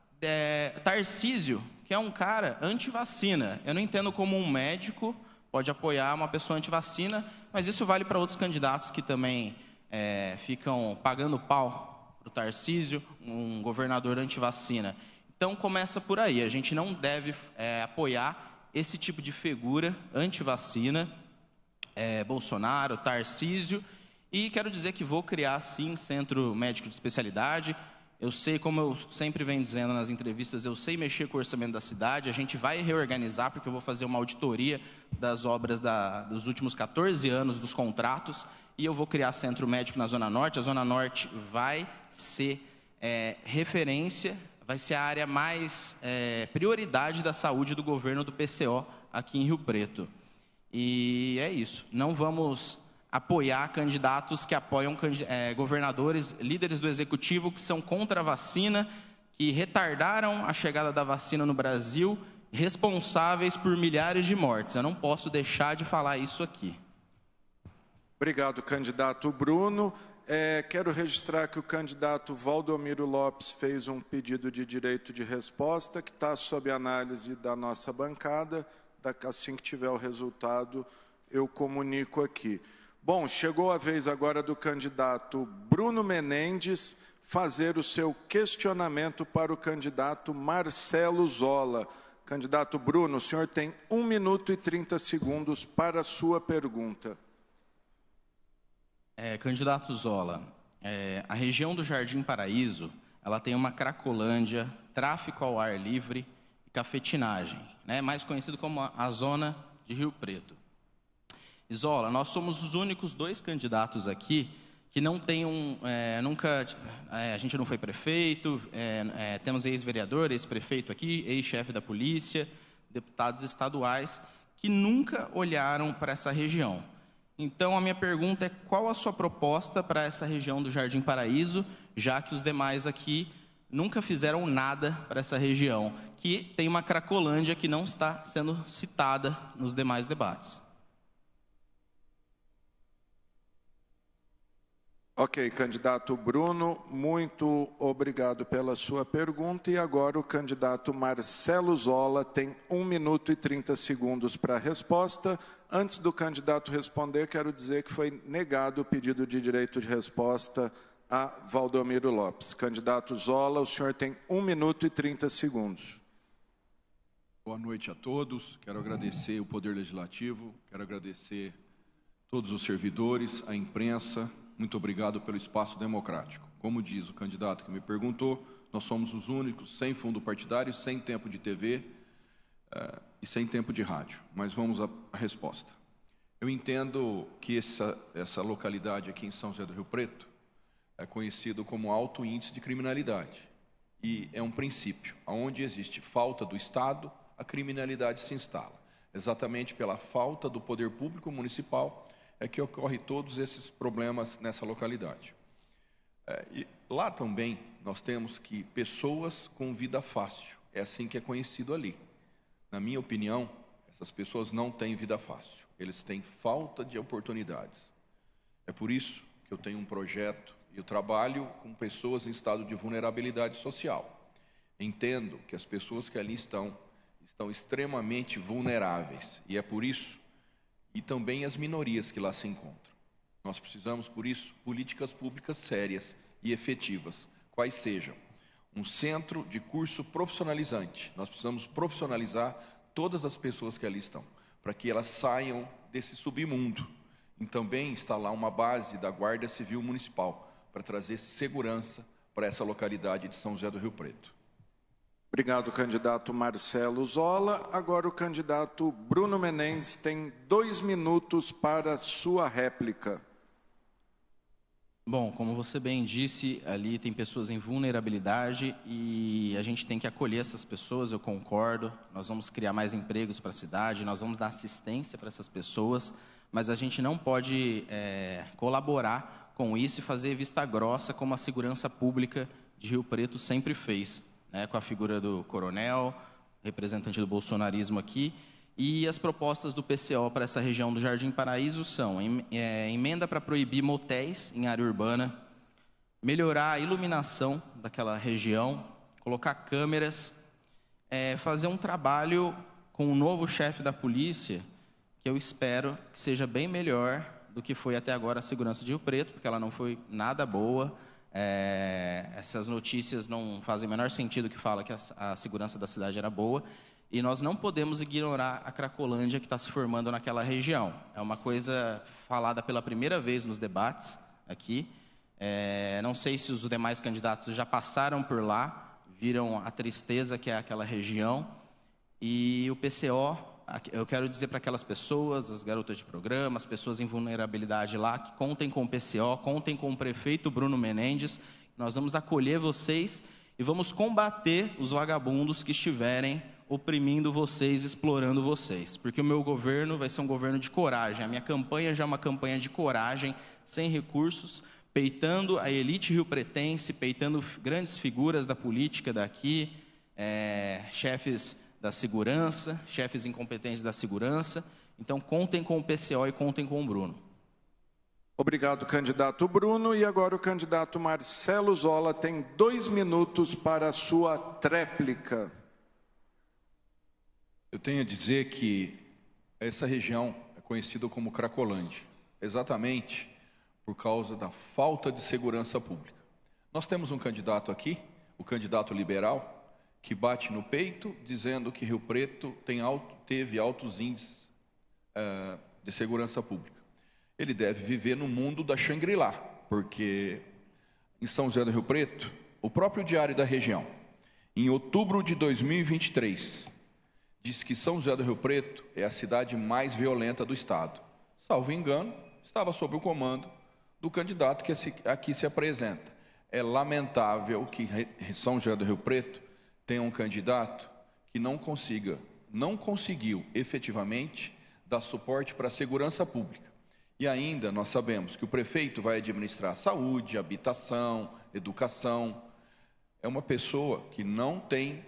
Tarcísio, que é um cara anti-vacina. Eu não entendo como um médico pode apoiar uma pessoa anti-vacina, mas isso vale para outros candidatos que também ficam pagando pau para o Tarcísio, um governador anti-vacina. Então começa por aí, a gente não deve apoiar esse tipo de figura anti-vacina, Bolsonaro, Tarcísio, e quero dizer que vou criar sim centro médico de especialidade. Eu sei, como eu sempre venho dizendo nas entrevistas, eu sei mexer com o orçamento da cidade, a gente vai reorganizar, porque eu vou fazer uma auditoria das obras dos últimos 14 anos dos contratos, e eu vou criar centro médico na Zona Norte. A Zona Norte vai ser referência, vai ser a área mais prioridade da saúde do governo do PCO aqui em Rio Preto. E é isso, não vamos apoiar candidatos que apoiam governadores, líderes do executivo que são contra a vacina, que retardaram a chegada da vacina no Brasil, responsáveis por milhares de mortes. Eu não posso deixar de falar isso aqui. Obrigado, candidato Bruno. Quero registrar que o candidato Valdomiro Lopes fez um pedido de direito de resposta, que está sob análise da nossa bancada. Assim que tiver o resultado, eu comunico aqui. Bom, chegou a vez agora do candidato Bruno Menendez fazer o seu questionamento para o candidato Marcelo Zola. Candidato Bruno, o senhor tem 1 minuto e 30 segundos para a sua pergunta. Candidato Zola, a região do Jardim Paraíso, ela tem uma cracolândia, tráfico ao ar livre e cafetinagem, né, mais conhecido como a Zona de Rio Preto. Zola, nós somos os únicos 2 candidatos aqui que não tem a gente não foi prefeito, temos ex-vereador, ex-prefeito aqui, ex-chefe da polícia, deputados estaduais, que nunca olharam para essa região. Então, a minha pergunta é: qual a sua proposta para essa região do Jardim Paraíso, já que os demais aqui nunca fizeram nada para essa região, que tem uma cracolândia que não está sendo citada nos demais debates? Ok, candidato Bruno, muito obrigado pela sua pergunta. E agora o candidato Marcelo Zola tem 1 minuto e 30 segundos para a resposta. Antes do candidato responder, quero dizer que foi negado o pedido de direito de resposta a Valdomiro Lopes. Candidato Zola, o senhor tem 1 minuto e 30 segundos. Boa noite a todos. Quero agradecer o Poder Legislativo, quero agradecer todos os servidores, a imprensa. Muito obrigado pelo espaço democrático. Como diz o candidato que me perguntou, nós somos os únicos sem fundo partidário, sem tempo de TV e sem tempo de rádio. Mas vamos à resposta. Eu entendo que essa localidade aqui em São José do Rio Preto é conhecido como alto índice de criminalidade. E é um princípio. Onde existe falta do Estado, a criminalidade se instala. Exatamente pela falta do poder público municipal é que ocorre todos esses problemas nessa localidade. E lá também nós temos que pessoas com vida fácil, é assim que é conhecido ali. Na minha opinião, essas pessoas não têm vida fácil, eles têm falta de oportunidades. É por isso que eu tenho um projeto e eu trabalho com pessoas em estado de vulnerabilidade social. Entendo que as pessoas que ali estão extremamente vulneráveis, e é por isso, e também as minorias que lá se encontram. Nós precisamos, por isso, políticas públicas sérias e efetivas, quais sejam um centro de curso profissionalizante. Nós precisamos profissionalizar todas as pessoas que ali estão, para que elas saiam desse submundo. E também instalar uma base da Guarda Civil Municipal, para trazer segurança para essa localidade de São José do Rio Preto. Obrigado, candidato Marcelo Zola. Agora o candidato Bruno Menendez tem 2 minutos para a sua réplica. Bom, como você bem disse, ali tem pessoas em vulnerabilidade e a gente tem que acolher essas pessoas, eu concordo. Nós vamos criar mais empregos para a cidade, nós vamos dar assistência para essas pessoas, mas a gente não pode colaborar com isso e fazer vista grossa como a segurança pública de Rio Preto sempre fez, né, com a figura do coronel, representante do bolsonarismo aqui, e as propostas do PCO para essa região do Jardim Paraíso são emenda para proibir motéis em área urbana, melhorar a iluminação daquela região, colocar câmeras, fazer um trabalho com o novo chefe da polícia, que eu espero que seja bem melhor do que foi até agora a segurança de Rio Preto, porque ela não foi nada boa. Essas notícias não fazem o menor sentido que fala que a segurança da cidade era boa, e nós não podemos ignorar a Cracolândia que está se formando naquela região. É uma coisa falada pela primeira vez nos debates aqui. Não sei se os demais candidatos já passaram por lá, viram a tristeza que é aquela região. E o PCO, eu quero dizer para aquelas pessoas, as garotas de programa, as pessoas em vulnerabilidade lá, que contem com o PCO, contem com o prefeito Bruno Menendez. Nós vamos acolher vocês e vamos combater os vagabundos que estiverem oprimindo vocês, explorando vocês. Porque o meu governo vai ser um governo de coragem. A minha campanha já é uma campanha de coragem, sem recursos, peitando a elite riopretense, peitando grandes figuras da política daqui, chefes da segurança, chefes incompetentes da segurança. Então, contem com o PCO e contem com o Bruno. Obrigado, candidato Bruno. E agora o candidato Marcelo Zola tem 2 minutos para a sua tréplica. Eu tenho a dizer que essa região é conhecida como Cracolândia, exatamente por causa da falta de segurança pública. Nós temos um candidato aqui, o candidato liberal, que bate no peito, dizendo que Rio Preto teve altos índices de segurança pública. Ele deve viver no mundo da Shangri-La, porque em São José do Rio Preto, o próprio Diário da Região, em outubro de 2023, diz que São José do Rio Preto é a cidade mais violenta do estado. Salvo engano, estava sob o comando do candidato que aqui se apresenta. É lamentável que São José do Rio Preto tenha um candidato que não conseguiu efetivamente dar suporte para a segurança pública. E ainda nós sabemos que o prefeito vai administrar saúde, habitação, educação. É uma pessoa que não tem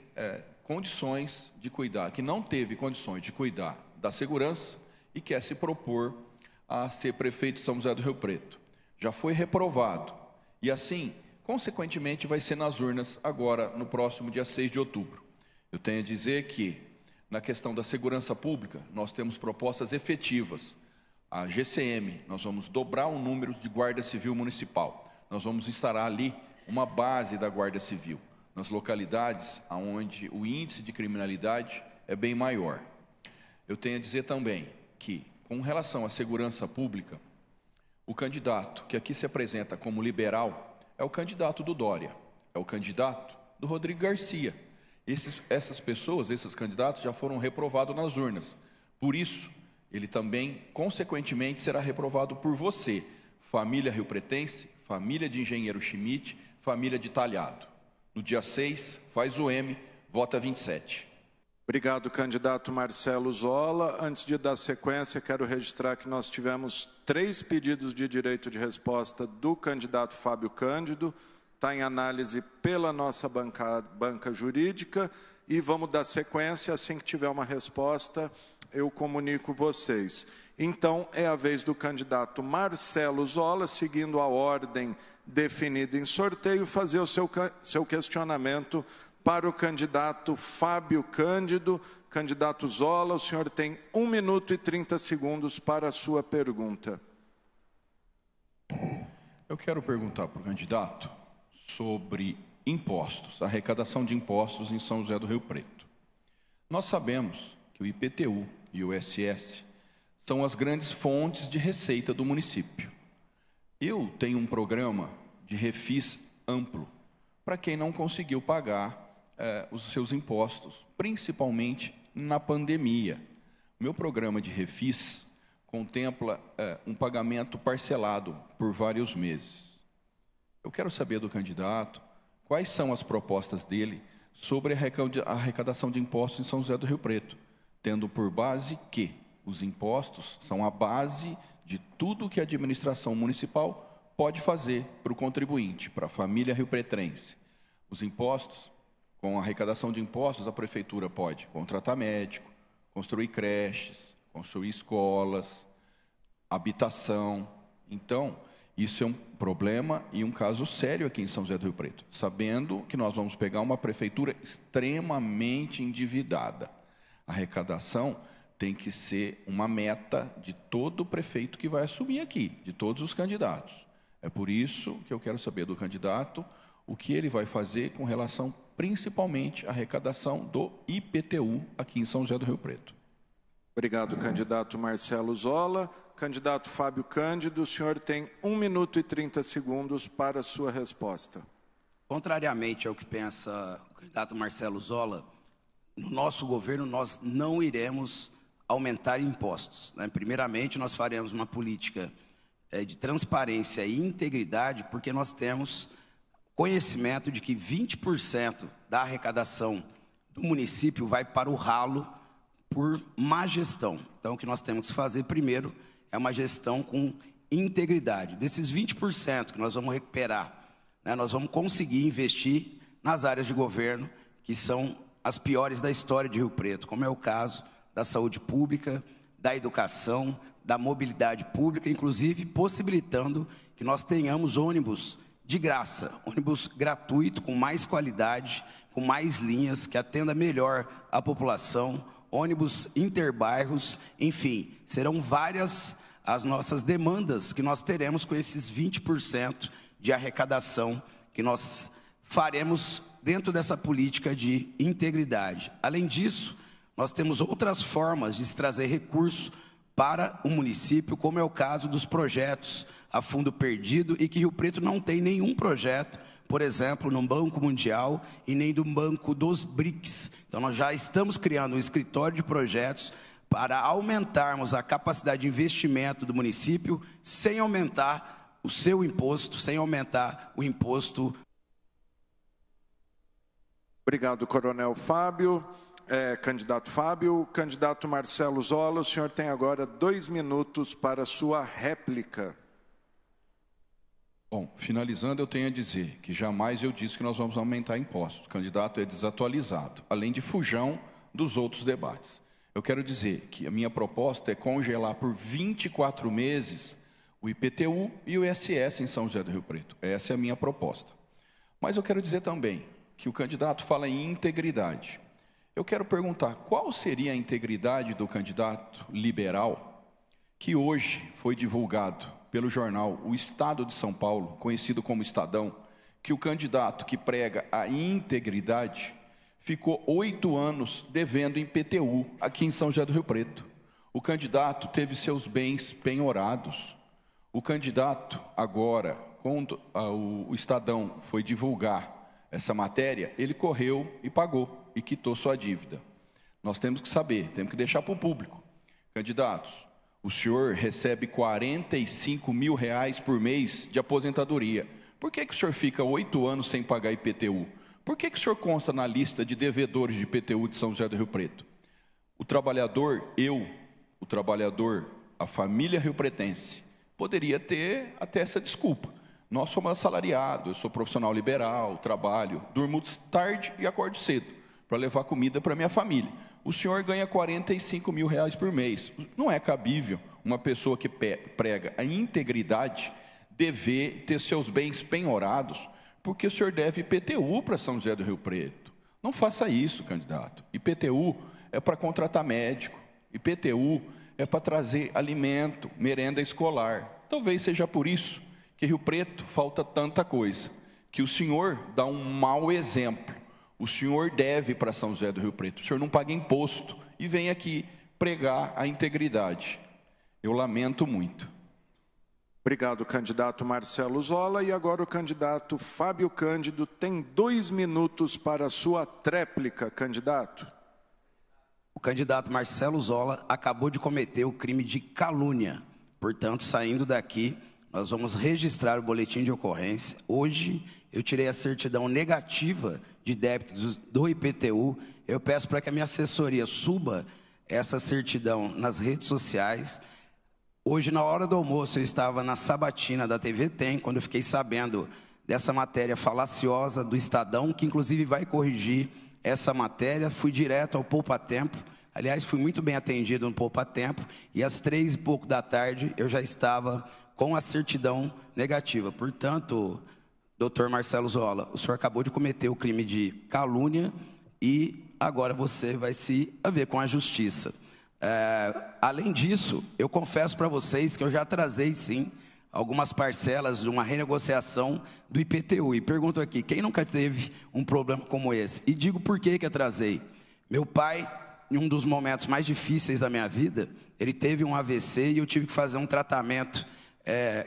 condições de cuidar, que não teve condições de cuidar da segurança e quer se propor a ser prefeito de São José do Rio Preto. Já foi reprovado e assim, consequentemente, vai ser nas urnas agora no próximo dia 6 de outubro. Eu tenho a dizer que na questão da segurança pública, nós temos propostas efetivas. A GCM, nós vamos dobrar o número de Guarda Civil Municipal. Nós vamos instalar ali uma base da Guarda Civil, nas localidades onde o índice de criminalidade é bem maior. Eu tenho a dizer também que, com relação à segurança pública, o candidato que aqui se apresenta como liberal é o candidato do Dória, é o candidato do Rodrigo Garcia. Essas pessoas, esses candidatos já foram reprovados nas urnas. Por isso, ele também, consequentemente, será reprovado por você, família riopretense, família de engenheiro Schmidt, família de Talhado. No dia 6, faz o M, vota 27. Obrigado, candidato Marcelo Zola. Antes de dar sequência, quero registrar que nós tivemos 3 pedidos de direito de resposta do candidato Fábio Cândido. Está em análise pela nossa banca jurídica e vamos dar sequência. Assim que tiver uma resposta, eu comunico vocês. Então, é a vez do candidato Marcelo Zola, seguindo a ordem definida em sorteio, fazer o seu questionamento para o candidato Fábio Cândido. Candidato Zola, o senhor tem 1 minuto e 30 segundos para a sua pergunta. Eu quero perguntar para o candidato sobre impostos, arrecadação de impostos em São José do Rio Preto. Nós sabemos que o IPTU e o ISS são as grandes fontes de receita do município. Eu tenho um programa de refis amplo para quem não conseguiu pagar os seus impostos, principalmente na pandemia. O meu programa de refis contempla um pagamento parcelado por vários meses. Eu quero saber do candidato quais são as propostas dele sobre a arrecadação de impostos em São José do Rio Preto, tendo por base que os impostos são a base de tudo que a administração municipal pode fazer para o contribuinte, para a família riopretense. Os impostos, com a arrecadação de impostos, a prefeitura pode contratar médico, construir creches, construir escolas, habitação. Então, isso é um problema e um caso sério aqui em São José do Rio Preto, sabendo que nós vamos pegar uma prefeitura extremamente endividada. A arrecadação tem que ser uma meta de todo prefeito que vai assumir aqui, de todos os candidatos. É por isso que eu quero saber do candidato o que ele vai fazer com relação, principalmente, à arrecadação do IPTU aqui em São José do Rio Preto. Obrigado, candidato Marcelo Zola. Candidato Fábio Cândido, o senhor tem 1 minuto e 30 segundos para a sua resposta. Contrariamente ao que pensa o candidato Marcelo Zola, no nosso governo nós não iremos aumentar impostos, né? Primeiramente, nós faremos uma política de transparência e integridade, porque nós temos conhecimento de que 20% da arrecadação do município vai para o ralo por má gestão. Então, o que nós temos que fazer primeiro é uma gestão com integridade. Desses 20% que nós vamos recuperar, né, nós vamos conseguir investir nas áreas de governo que são as piores da história de Rio Preto, como é o caso da saúde pública, da educação, da mobilidade pública, inclusive possibilitando que nós tenhamos ônibus de graça, ônibus gratuito, com mais qualidade, com mais linhas, que atenda melhor a população, ônibus interbairros, enfim, serão várias as nossas demandas que nós teremos com esses 20% de arrecadação que nós faremos dentro dessa política de integridade. Além disso, nós temos outras formas de se trazer recursos para o município, como é o caso dos projetos a fundo perdido, e que Rio Preto não tem nenhum projeto, por exemplo, no Banco Mundial e nem do Banco dos BRICS. Então, nós já estamos criando um escritório de projetos para aumentarmos a capacidade de investimento do município, sem aumentar o seu imposto, sem aumentar o imposto. Obrigado, Coronel Fábio. Candidato Fábio. Candidato Marcelo Zola, o senhor tem agora 2 minutos para sua réplica. Bom, finalizando, eu tenho a dizer que jamais eu disse que nós vamos aumentar impostos. O candidato é desatualizado, além de fujão dos outros debates. Eu quero dizer que a minha proposta é congelar por 24 meses o IPTU e o ISS em São José do Rio Preto. Essa é a minha proposta. Mas eu quero dizer também que o candidato fala em integridade. Eu quero perguntar, qual seria a integridade do candidato liberal que hoje foi divulgado pelo jornal O Estado de São Paulo, conhecido como Estadão, que o candidato que prega a integridade ficou 8 anos devendo IPTU aqui em São José do Rio Preto. O candidato teve seus bens penhorados. O candidato, agora, quando o Estadão foi divulgar essa matéria, ele correu e pagou e quitou sua dívida. Nós temos que saber, temos que deixar para o público. Candidatos, o senhor recebe R$45 mil por mês de aposentadoria. Por que o senhor fica 8 anos sem pagar IPTU? Por que o senhor consta na lista de devedores de IPTU de São José do Rio Preto? O trabalhador, o trabalhador, a família riopretense, poderia ter até essa desculpa. Nós somos assalariados, eu sou profissional liberal, trabalho, durmo tarde e acordo cedo para levar comida para minha família. O senhor ganha R$45 mil por mês. Não é cabível uma pessoa que prega a integridade dever ter seus bens penhorados, porque o senhor deve IPTU para São José do Rio Preto. Não faça isso, candidato. IPTU é para contratar médico, IPTU é para trazer alimento, merenda escolar. Talvez seja por isso que Rio Preto falta tanta coisa, que o senhor dá um mau exemplo. O senhor deve para São José do Rio Preto, o senhor não paga imposto e vem aqui pregar a integridade. Eu lamento muito. Obrigado, candidato Marcelo Zola. E agora o candidato Fábio Cândido tem 2 minutos para a sua tréplica, candidato. O candidato Marcelo Zola acabou de cometer o crime de calúnia. Portanto, saindo daqui, nós vamos registrar o boletim de ocorrência. Hoje, eu tirei a certidão negativa de débito do IPTU. Eu peço para que a minha assessoria suba essa certidão nas redes sociais. Hoje, na hora do almoço, eu estava na sabatina da TV Tem, quando eu fiquei sabendo dessa matéria falaciosa do Estadão, que inclusive vai corrigir essa matéria. Fui direto ao Poupa Tempo. Aliás, fui muito bem atendido no Poupa Tempo, e às 3h pouco da tarde eu já estava com a certidão negativa. Portanto, doutor Marcelo Zola, o senhor acabou de cometer o crime de calúnia e agora você vai se haver com a justiça. Além disso, eu confesso para vocês que eu já atrasei, sim, algumas parcelas de uma renegociação do IPTU. E pergunto aqui, quem nunca teve um problema como esse? E digo por que atrasei. Meu pai, em um dos momentos mais difíceis da minha vida, ele teve um AVC e eu tive que fazer um tratamento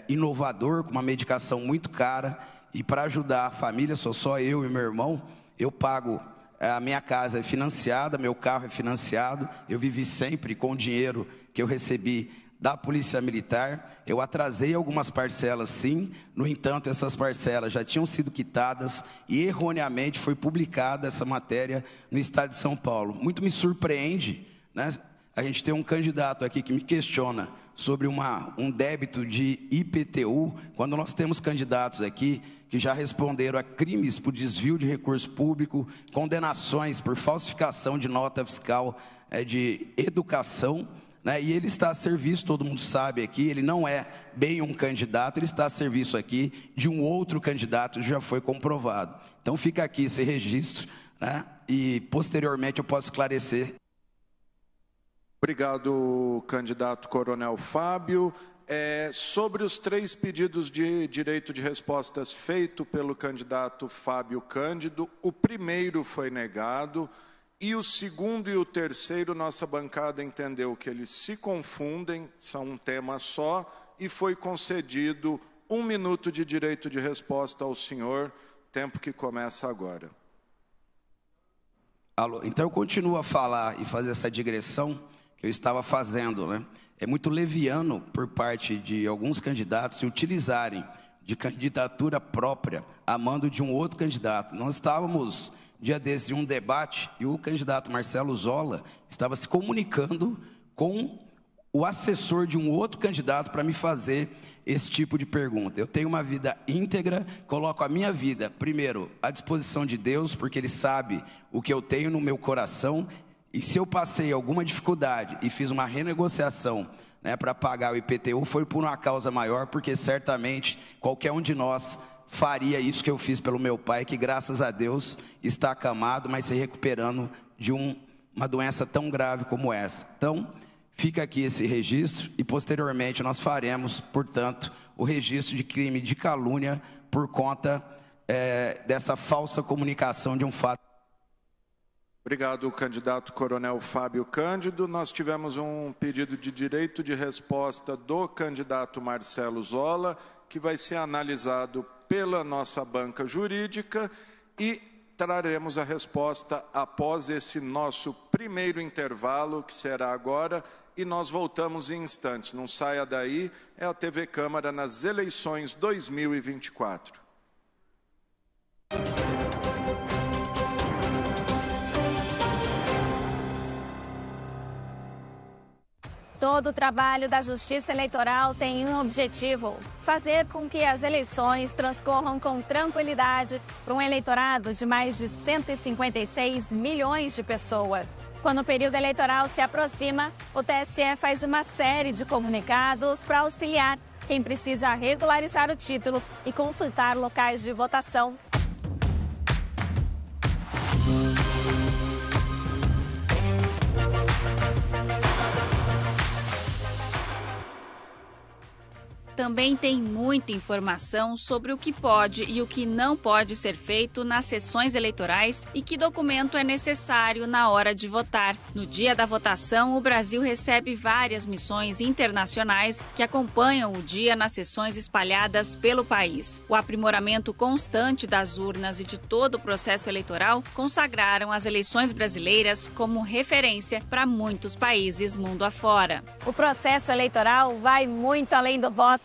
inovador, com uma medicação muito cara. E para ajudar a família, sou só eu e meu irmão, eu pago, a minha casa é financiada, meu carro é financiado, eu vivi sempre com o dinheiro que eu recebi da Polícia Militar. Eu atrasei algumas parcelas, sim, no entanto, essas parcelas já tinham sido quitadas e erroneamente foi publicada essa matéria no Estado de São Paulo. Muito me surpreende, né? A gente tem um candidato aqui que me questiona sobre um débito de IPTU, quando nós temos candidatos aqui que já responderam a crimes por desvio de recurso público, condenações por falsificação de nota fiscal de educação, né? E ele está a serviço, todo mundo sabe aqui, ele não é bem um candidato, ele está a serviço aqui de um outro candidato, já foi comprovado. Então fica aqui esse registro, né? E posteriormente eu posso esclarecer. Obrigado, candidato Coronel Fábio. Sobre os 3 pedidos de direito de respostas feito pelo candidato Fábio Cândido, o primeiro foi negado e o segundo e o terceiro, nossa bancada entendeu que eles se confundem, são um tema só, e foi concedido 1 minuto de direito de resposta ao senhor, tempo que começa agora. Alô, então eu continuo a falar e fazer essa digressão que eu estava fazendo, né? É muito leviano por parte de alguns candidatos se utilizarem de candidatura própria a mando de um outro candidato. Nós estávamos, dia desses, em um debate e o candidato Marcelo Zola estava se comunicando com o assessor de um outro candidato para me fazer esse tipo de pergunta. Eu tenho uma vida íntegra, coloco a minha vida, primeiro, à disposição de Deus, porque Ele sabe o que eu tenho no meu coração. E se eu passei alguma dificuldade e fiz uma renegociação, né, para pagar o IPTU, foi por uma causa maior, porque certamente qualquer um de nós faria isso que eu fiz pelo meu pai, que graças a Deus está acamado, mas se recuperando de uma doença tão grave como essa. Então, fica aqui esse registro e posteriormente nós faremos, portanto, o registro de crime de calúnia por conta dessa falsa comunicação de um fato. Obrigado, candidato Coronel Fábio Cândido. Nós tivemos um pedido de direito de resposta do candidato Marcelo Zola, que vai ser analisado pela nossa banca jurídica e traremos a resposta após esse nosso primeiro intervalo, que será agora, e nós voltamos em instantes. Não saia daí, é a TV Câmara nas eleições 2024. Todo o trabalho da Justiça Eleitoral tem um objetivo: fazer com que as eleições transcorram com tranquilidade para um eleitorado de mais de 156 milhões de pessoas. Quando o período eleitoral se aproxima, o TSE faz uma série de comunicados para auxiliar quem precisa regularizar o título e consultar locais de votação. Também tem muita informação sobre o que pode e o que não pode ser feito nas sessões eleitorais e que documento é necessário na hora de votar. No dia da votação, o Brasil recebe várias missões internacionais que acompanham o dia nas sessões espalhadas pelo país. O aprimoramento constante das urnas e de todo o processo eleitoral consagraram as eleições brasileiras como referência para muitos países mundo afora. O processo eleitoral vai muito além do voto.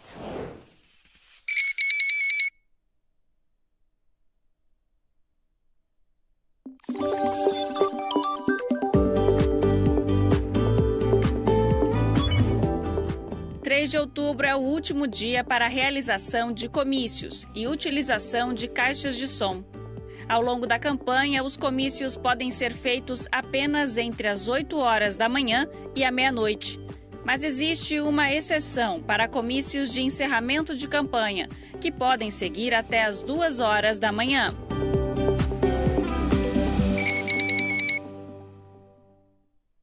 mês de outubro é o último dia para a realização de comícios e utilização de caixas de som. Ao longo da campanha, os comícios podem ser feitos apenas entre as 8 horas da manhã e a meia-noite. Mas existe uma exceção para comícios de encerramento de campanha, que podem seguir até as 2 horas da manhã.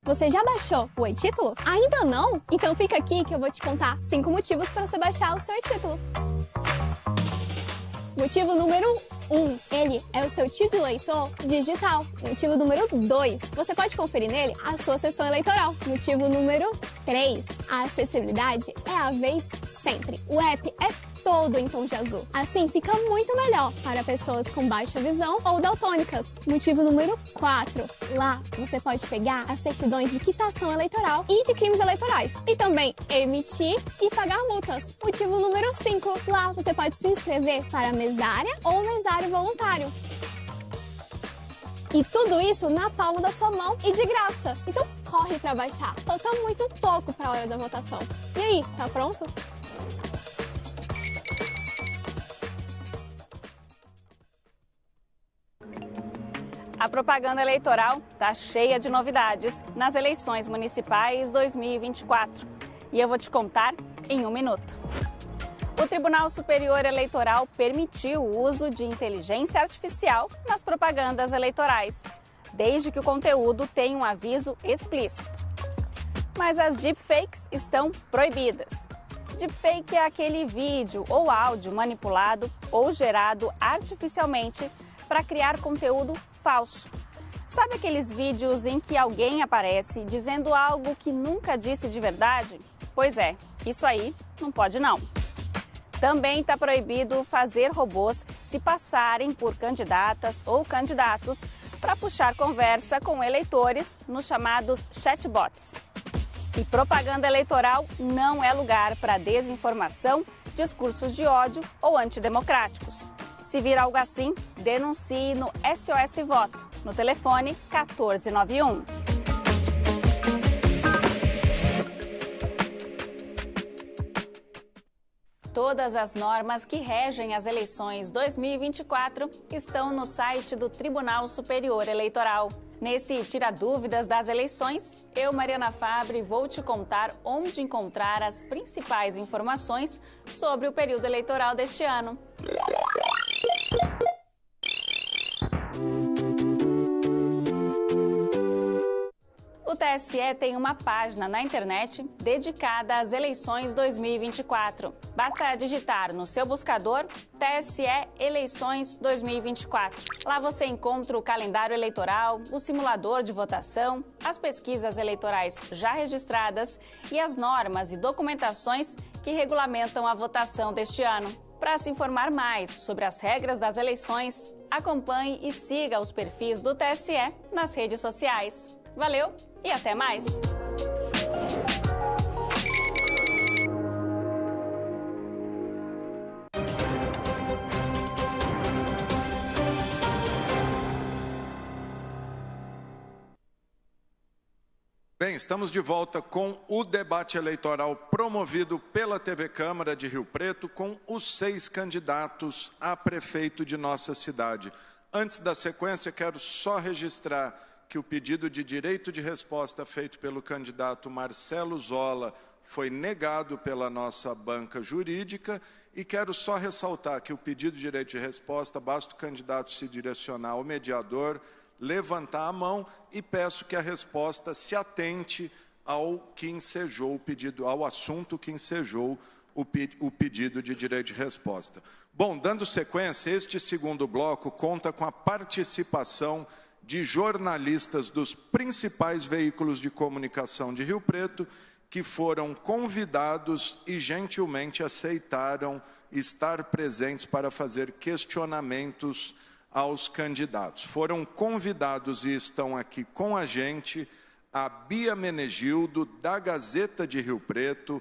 Você já baixou o e-título? Ainda não? Então fica aqui que eu vou te contar 5 motivos para você baixar o seu e-título. Motivo número 1, ele é o seu título eleitor digital. Motivo número 2, você pode conferir nele a sua sessão eleitoral. Motivo número 3, a acessibilidade é a vez sempre. O app é todo em tom de azul. Assim fica muito melhor para pessoas com baixa visão ou daltônicas. Motivo número 4, lá você pode pegar as certidões de quitação eleitoral e de crimes eleitorais. E também emitir e pagar multas. Motivo número 5, lá você pode se inscrever para mesária ou mesário voluntário. E tudo isso na palma da sua mão e de graça. Então corre para baixar. Falta muito pouco para a hora da votação. E aí, tá pronto? A propaganda eleitoral está cheia de novidades nas eleições municipais 2024. E eu vou te contar em 1 minuto. O Tribunal Superior Eleitoral permitiu o uso de inteligência artificial nas propagandas eleitorais, desde que o conteúdo tenha um aviso explícito. Mas as deepfakes estão proibidas. Deepfake é aquele vídeo ou áudio manipulado ou gerado artificialmente para criar conteúdo falso. Sabe aqueles vídeos em que alguém aparece dizendo algo que nunca disse de verdade? Pois é, isso aí não pode não. Também está proibido fazer robôs se passarem por candidatas ou candidatos para puxar conversa com eleitores nos chamados chatbots. E propaganda eleitoral não é lugar para desinformação, discursos de ódio ou antidemocráticos. Se vir algo assim, denuncie no SOS Voto, no telefone 1491. Todas as normas que regem as eleições 2024 estão no site do Tribunal Superior Eleitoral. Nesse Tira Dúvidas das Eleições, eu, Mariana Fabre, vou te contar onde encontrar as principais informações sobre o período eleitoral deste ano. O TSE tem uma página na internet dedicada às eleições 2024. Basta digitar no seu buscador TSE Eleições 2024. Lá você encontra o calendário eleitoral, o simulador de votação, as pesquisas eleitorais já registradas e as normas e documentações que regulamentam a votação deste ano. Para se informar mais sobre as regras das eleições, acompanhe e siga os perfis do TSE nas redes sociais. Valeu e até mais! Bem, estamos de volta com o debate eleitoral promovido pela TV Câmara de Rio Preto com os 6 candidatos a prefeito de nossa cidade. Antes da sequência, quero só registrar que o pedido de direito de resposta feito pelo candidato Marcelo Zola foi negado pela nossa banca jurídica e quero só ressaltar que o pedido de direito de resposta, basta o candidato se direcionar ao mediador, levantar a mão e peço que a resposta se atente ao que ensejou o pedido, ao assunto que ensejou o pedido de direito de resposta. Bom, dando sequência, este segundo bloco conta com a participação de jornalistas dos principais veículos de comunicação de Rio Preto, que foram convidados e gentilmente aceitaram estar presentes para fazer questionamentos aos candidatos. Foram convidados e estão aqui com a gente a Bia Menegildo, da Gazeta de Rio Preto,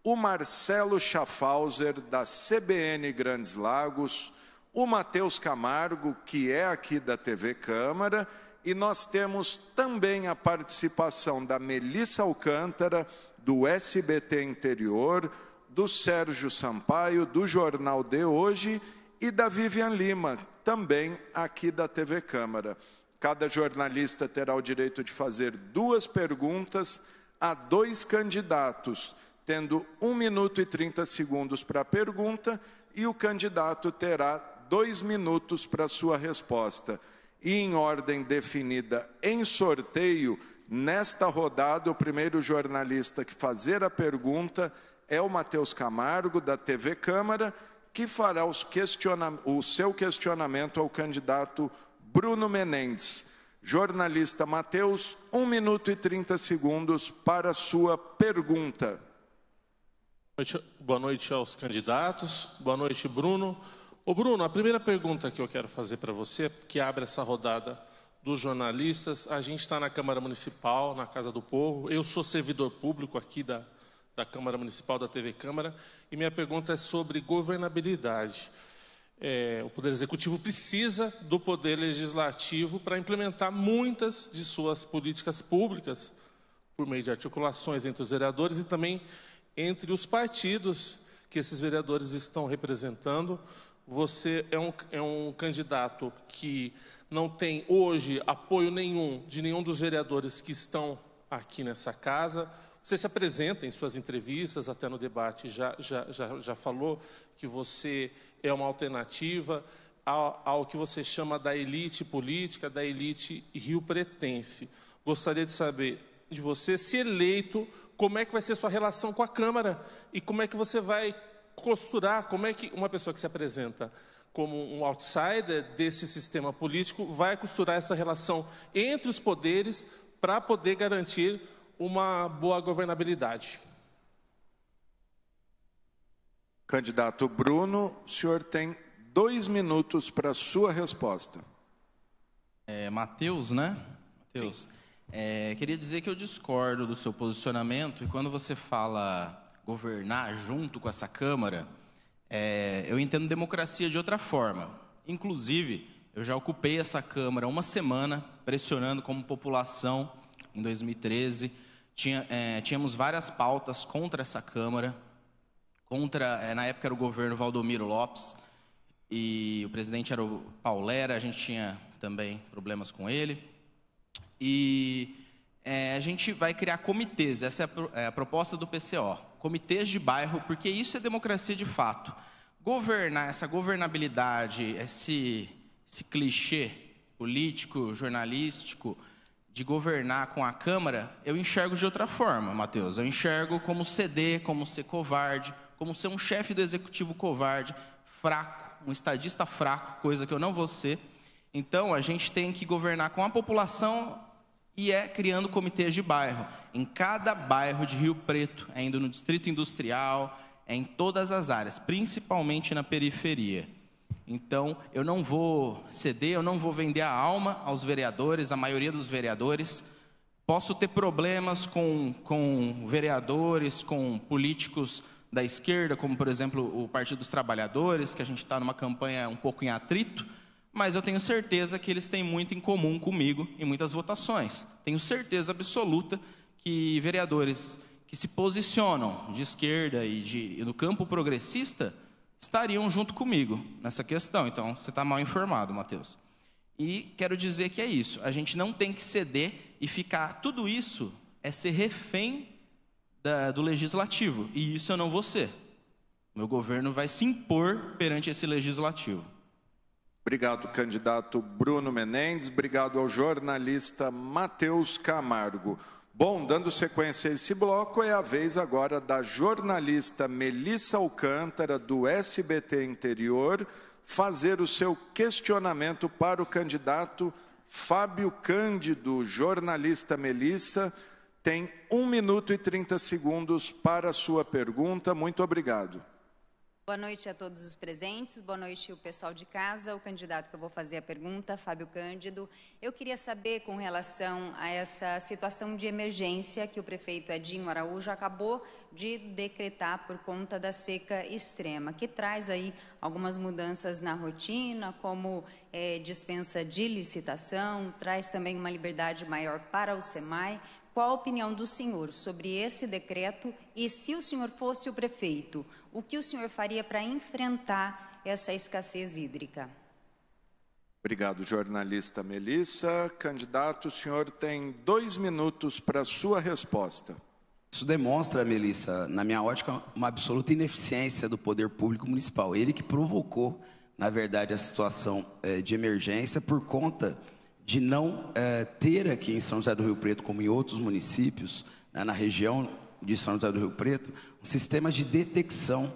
o Marcelo Schaffhauser, da CBN Grandes Lagos, o Matheus Camargo, que é aqui da TV Câmara, e nós temos também a participação da Melissa Alcântara, do SBT Interior, do Sérgio Sampaio, do Jornal de Hoje e da Vivian Lima, também aqui da TV Câmara. Cada jornalista terá o direito de fazer 2 perguntas a 2 candidatos, tendo 1 minuto e 30 segundos para a pergunta e o candidato terá 2 minutos para a sua resposta. E em ordem definida em sorteio, nesta rodada, o primeiro jornalista que fazer a pergunta é o Matheus Camargo, da TV Câmara, que fará o seu questionamento ao candidato Bruno Menendez. Jornalista Matheus, 1 minuto e 30 segundos para a sua pergunta. Boa noite aos candidatos. Boa noite, Bruno. Ô, Bruno, a primeira pergunta que eu quero fazer para você, que abre essa rodada dos jornalistas, a gente está na Câmara Municipal, na Casa do Povo. Eu sou servidor público aqui da Câmara Municipal, da TV Câmara, e minha pergunta é sobre governabilidade. O Poder Executivo precisa do Poder Legislativo para implementar muitas de suas políticas públicas, por meio de articulações entre os vereadores e também entre os partidos que esses vereadores estão representando. Você é um candidato que não tem hoje apoio nenhum de nenhum dos vereadores que estão aqui nessa casa. Você se apresenta em suas entrevistas, até no debate já falou que você é uma alternativa ao que você chama da elite política, da elite rio-pretense. Gostaria de saber de você, se eleito, como é que vai ser sua relação com a Câmara e como é que você vai costurar, como é que uma pessoa que se apresenta como um outsider desse sistema político vai costurar essa relação entre os poderes para poder garantir uma boa governabilidade. Candidato Bruno, o senhor tem 2 minutos para a sua resposta. Matheus, né? Matheus, queria dizer que eu discordo do seu posicionamento, e quando você fala governar junto com essa Câmara, eu entendo democracia de outra forma. Inclusive, eu já ocupei essa Câmara 1 semana, pressionando como população, em 2013, tínhamos várias pautas contra essa Câmara, na época era o governo Valdomiro Lopes, e o presidente era o Paulera, a gente tinha também problemas com ele, e a gente vai criar comitês, essa é a proposta do PCO, comitês de bairro, porque isso é democracia de fato. Governar, essa governabilidade, esse clichê político, jornalístico, de governar com a Câmara, eu enxergo de outra forma, Matheus. Eu enxergo como ceder, como ser covarde, como ser um chefe do executivo covarde, fraco, um estadista fraco, coisa que eu não vou ser. Então, a gente tem que governar com a população e criando comitês de bairro. Em cada bairro de Rio Preto, indo no Distrito Industrial, em todas as áreas, principalmente na periferia. Então, eu não vou ceder, eu não vou vender a alma aos vereadores, a maioria dos vereadores. Posso ter problemas com vereadores, com políticos da esquerda, como, por exemplo, o Partido dos Trabalhadores, que a gente está numa campanha um pouco em atrito, mas eu tenho certeza que eles têm muito em comum comigo em muitas votações. Tenho certeza absoluta que vereadores que se posicionam de esquerda e no campo progressista estariam junto comigo nessa questão. Então, você está mal informado, Matheus. E quero dizer que é isso. A gente não tem que ceder e ficar... Tudo isso é ser refém do Legislativo. E isso eu não vou ser. Meu governo vai se impor perante esse Legislativo. Obrigado, candidato Bruno Menendez. Obrigado ao jornalista Matheus Camargo. Bom, dando sequência a esse bloco, é a vez agora da jornalista Melissa Alcântara, do SBT Interior, fazer o seu questionamento para o candidato Fábio Cândido. Jornalista Melissa, tem 1 minuto e 30 segundos para a sua pergunta. Muito obrigado. Boa noite a todos os presentes, boa noite o pessoal de casa, o candidato que eu vou fazer a pergunta, Fábio Cândido. Eu queria saber com relação a essa situação de emergência que o prefeito Edinho Araújo acabou de decretar por conta da seca extrema, que traz aí algumas mudanças na rotina, como dispensa de licitação, traz também uma liberdade maior para o SEMAI. qual a opinião do senhor sobre esse decreto e, se o senhor fosse o prefeito, o que o senhor faria para enfrentar essa escassez hídrica? Obrigado, jornalista Melissa. Candidato, o senhor tem 2 minutos para a sua resposta. Isso demonstra, Melissa, na minha ótica, uma absoluta ineficiência do poder público municipal. Ele que provocou, na verdade, a situação de emergência por conta de não ter aqui em São José do Rio Preto, como em outros municípios, na região de São José do Rio Preto, um sistema de detecção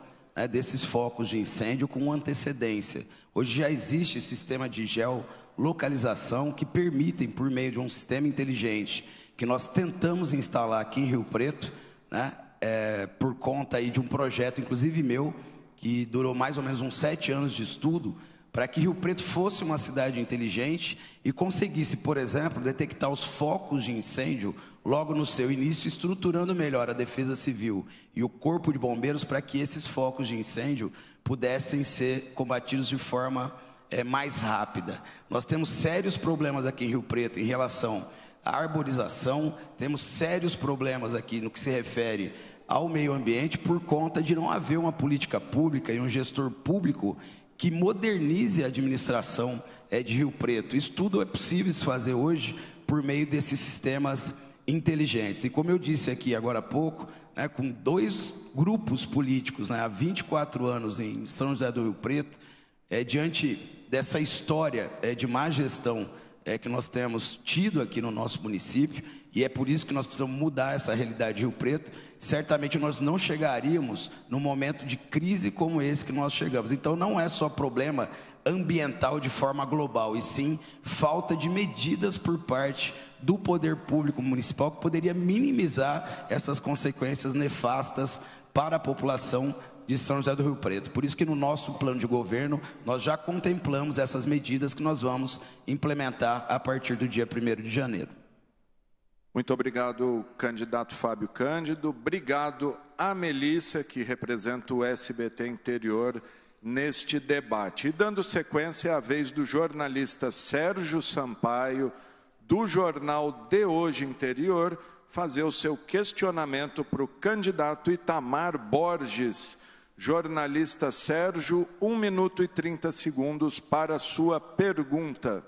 desses focos de incêndio com antecedência. Hoje já existe sistema de geolocalização que permitem, por meio de um sistema inteligente, que nós tentamos instalar aqui em Rio Preto, por conta aí de um projeto, inclusive meu, que durou mais ou menos uns 7 anos de estudo, para que Rio Preto fosse uma cidade inteligente e conseguisse, por exemplo, detectar os focos de incêndio logo no seu início, estruturando melhor a Defesa Civil e o Corpo de Bombeiros para que esses focos de incêndio pudessem ser combatidos de forma mais rápida. Nós temos sérios problemas aqui em Rio Preto em relação à arborização, temos sérios problemas aqui no que se refere ao meio ambiente por conta de não haver uma política pública e um gestor público que modernize a administração de Rio Preto. Isso tudo é possível se fazer hoje por meio desses sistemas inteligentes. E como eu disse aqui agora há pouco, com 2 grupos políticos há 24 anos em São José do Rio Preto, diante dessa história de má gestão que nós temos tido aqui no nosso município, e é por isso que nós precisamos mudar essa realidade de Rio Preto, certamente nós não chegaríamos num momento de crise como esse que nós chegamos. Então não é só problema ambiental de forma global, e sim falta de medidas por parte do poder público municipal que poderia minimizar essas consequências nefastas para a população de São José do Rio Preto. Por isso que no nosso plano de governo nós já contemplamos essas medidas que nós vamos implementar a partir do dia 1º de janeiro. Muito obrigado, candidato Fábio Cândido. Obrigado a Melissa, que representa o SBT Interior neste debate. E dando sequência à vez do jornalista Sérgio Sampaio, do jornal De Hoje Interior, fazer o seu questionamento para o candidato Itamar Borges. Jornalista Sérgio, 1 minuto e 30 segundos para a sua pergunta.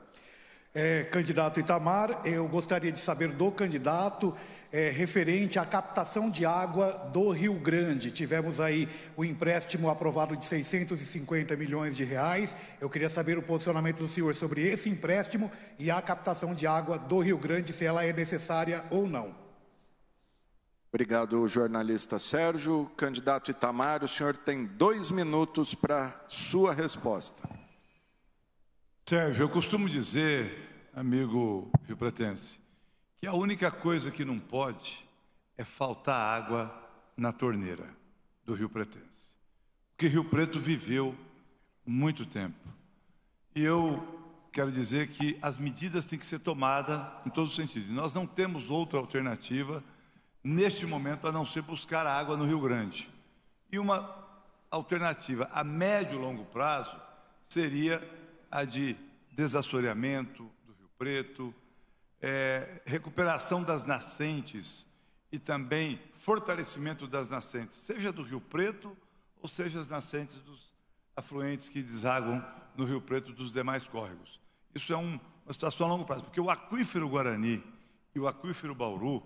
Candidato Itamar, eu gostaria de saber do candidato referente à captação de água do Rio Grande. Tivemos aí o empréstimo aprovado de 650 milhões de reais. Eu queria saber o posicionamento do senhor sobre esse empréstimo e a captação de água do Rio Grande, se ela é necessária ou não. Obrigado, jornalista Sérgio. Candidato Itamar, o senhor tem 2 minutos para sua resposta. Sérgio, eu costumo dizer, amigo riopretense, que a única coisa que não pode é faltar água na torneira do Rio Pretense. Porque Rio Preto viveu muito tempo. E eu quero dizer que as medidas têm que ser tomadas em todos os sentidos. Nós não temos outra alternativa neste momento a não ser buscar água no Rio Grande. E uma alternativa a médio e longo prazo seria a de desassoreamento do Rio Preto, recuperação das nascentes e também fortalecimento das nascentes, seja do Rio Preto ou seja as nascentes dos afluentes que desaguam no Rio Preto dos demais córregos. Isso é uma situação a longo prazo, porque o aquífero Guarani e o aquífero Bauru,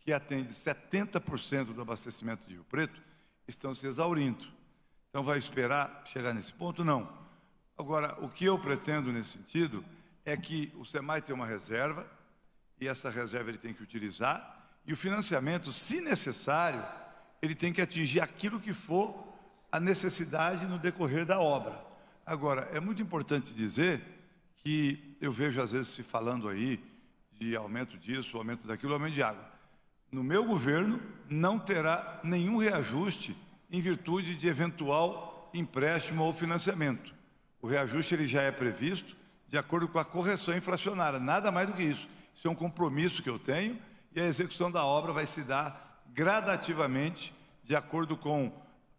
que atende 70% do abastecimento de Rio Preto, estão se exaurindo. Então vai esperar chegar nesse ponto? Não. Agora, o que eu pretendo nesse sentido é que o SEMAI tenha uma reserva, e essa reserva ele tem que utilizar, e o financiamento, se necessário, ele tem que atingir aquilo que for a necessidade no decorrer da obra. Agora, é muito importante dizer que eu vejo às vezes se falando aí de aumento disso, aumento daquilo, aumento de água. No meu governo não terá nenhum reajuste em virtude de eventual empréstimo ou financiamento. O reajuste ele já é previsto de acordo com a correção inflacionária, nada mais do que isso. Isso é um compromisso que eu tenho e a execução da obra vai se dar gradativamente de acordo com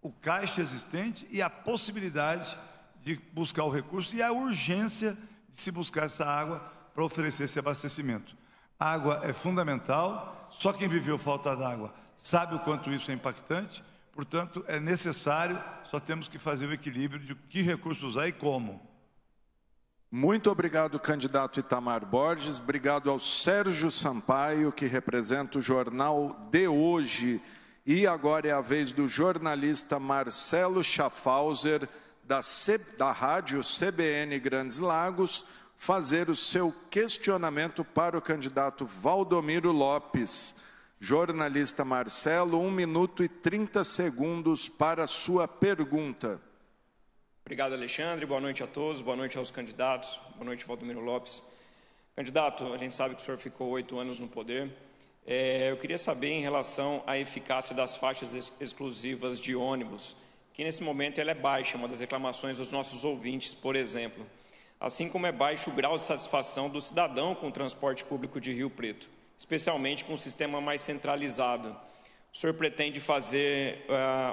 o caixa existente e a possibilidade de buscar o recurso e a urgência de se buscar essa água para oferecer esse abastecimento. Água é fundamental, só quem viveu falta d'água sabe o quanto isso é impactante, portanto, é necessário, só temos que fazer o equilíbrio de que recursos usar e como. Muito obrigado, candidato Itamar Borges. Obrigado ao Sérgio Sampaio, que representa o Jornal de Hoje. E agora é a vez do jornalista Marcelo Schaffhauser, da rádio CBN Grandes Lagos, fazer o seu questionamento para o candidato Valdomiro Lopes. Jornalista Marcelo, 1 minuto e 30 segundos para a sua pergunta. Obrigado, Alexandre. Boa noite a todos. Boa noite aos candidatos. Boa noite, Valdomiro Lopes. Candidato, a gente sabe que o senhor ficou 8 anos no poder. Eu queria saber em relação à eficácia das faixas exclusivas de ônibus, que nesse momento ela é baixa, uma das reclamações dos nossos ouvintes, por exemplo. Assim como é baixo o grau de satisfação do cidadão com o transporte público de Rio Preto, especialmente com um sistema mais centralizado. O senhor pretende fazer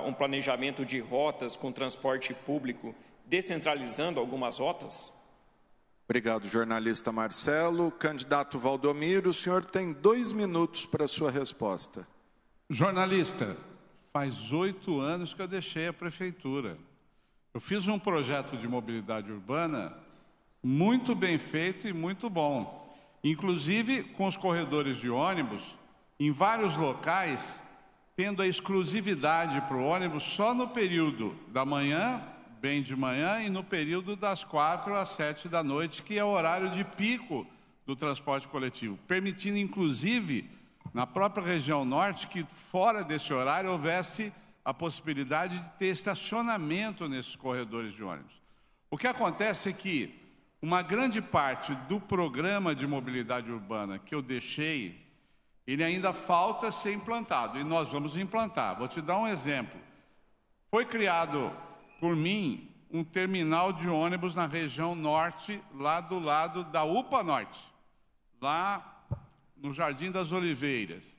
um planejamento de rotas com transporte público, descentralizando algumas rotas? Obrigado, jornalista Marcelo. Candidato Valdomiro, o senhor tem 2 minutos para a sua resposta. Jornalista, faz 8 anos que eu deixei a prefeitura. Eu fiz um projeto de mobilidade urbana muito bem feito e muito bom. Inclusive com os corredores de ônibus, em vários locais, tendo a exclusividade para o ônibus só no período da manhã, bem de manhã, e no período das 4 às 7 da noite, que é o horário de pico do transporte coletivo, permitindo, inclusive, na própria região norte, que fora desse horário houvesse a possibilidade de ter estacionamento nesses corredores de ônibus. O que acontece é que uma grande parte do programa de mobilidade urbana que eu deixei, ele ainda falta ser implantado, e nós vamos implantar. Vou te dar um exemplo. Foi criado por mim um terminal de ônibus na região norte, lá do lado da UPA Norte, lá no Jardim das Oliveiras.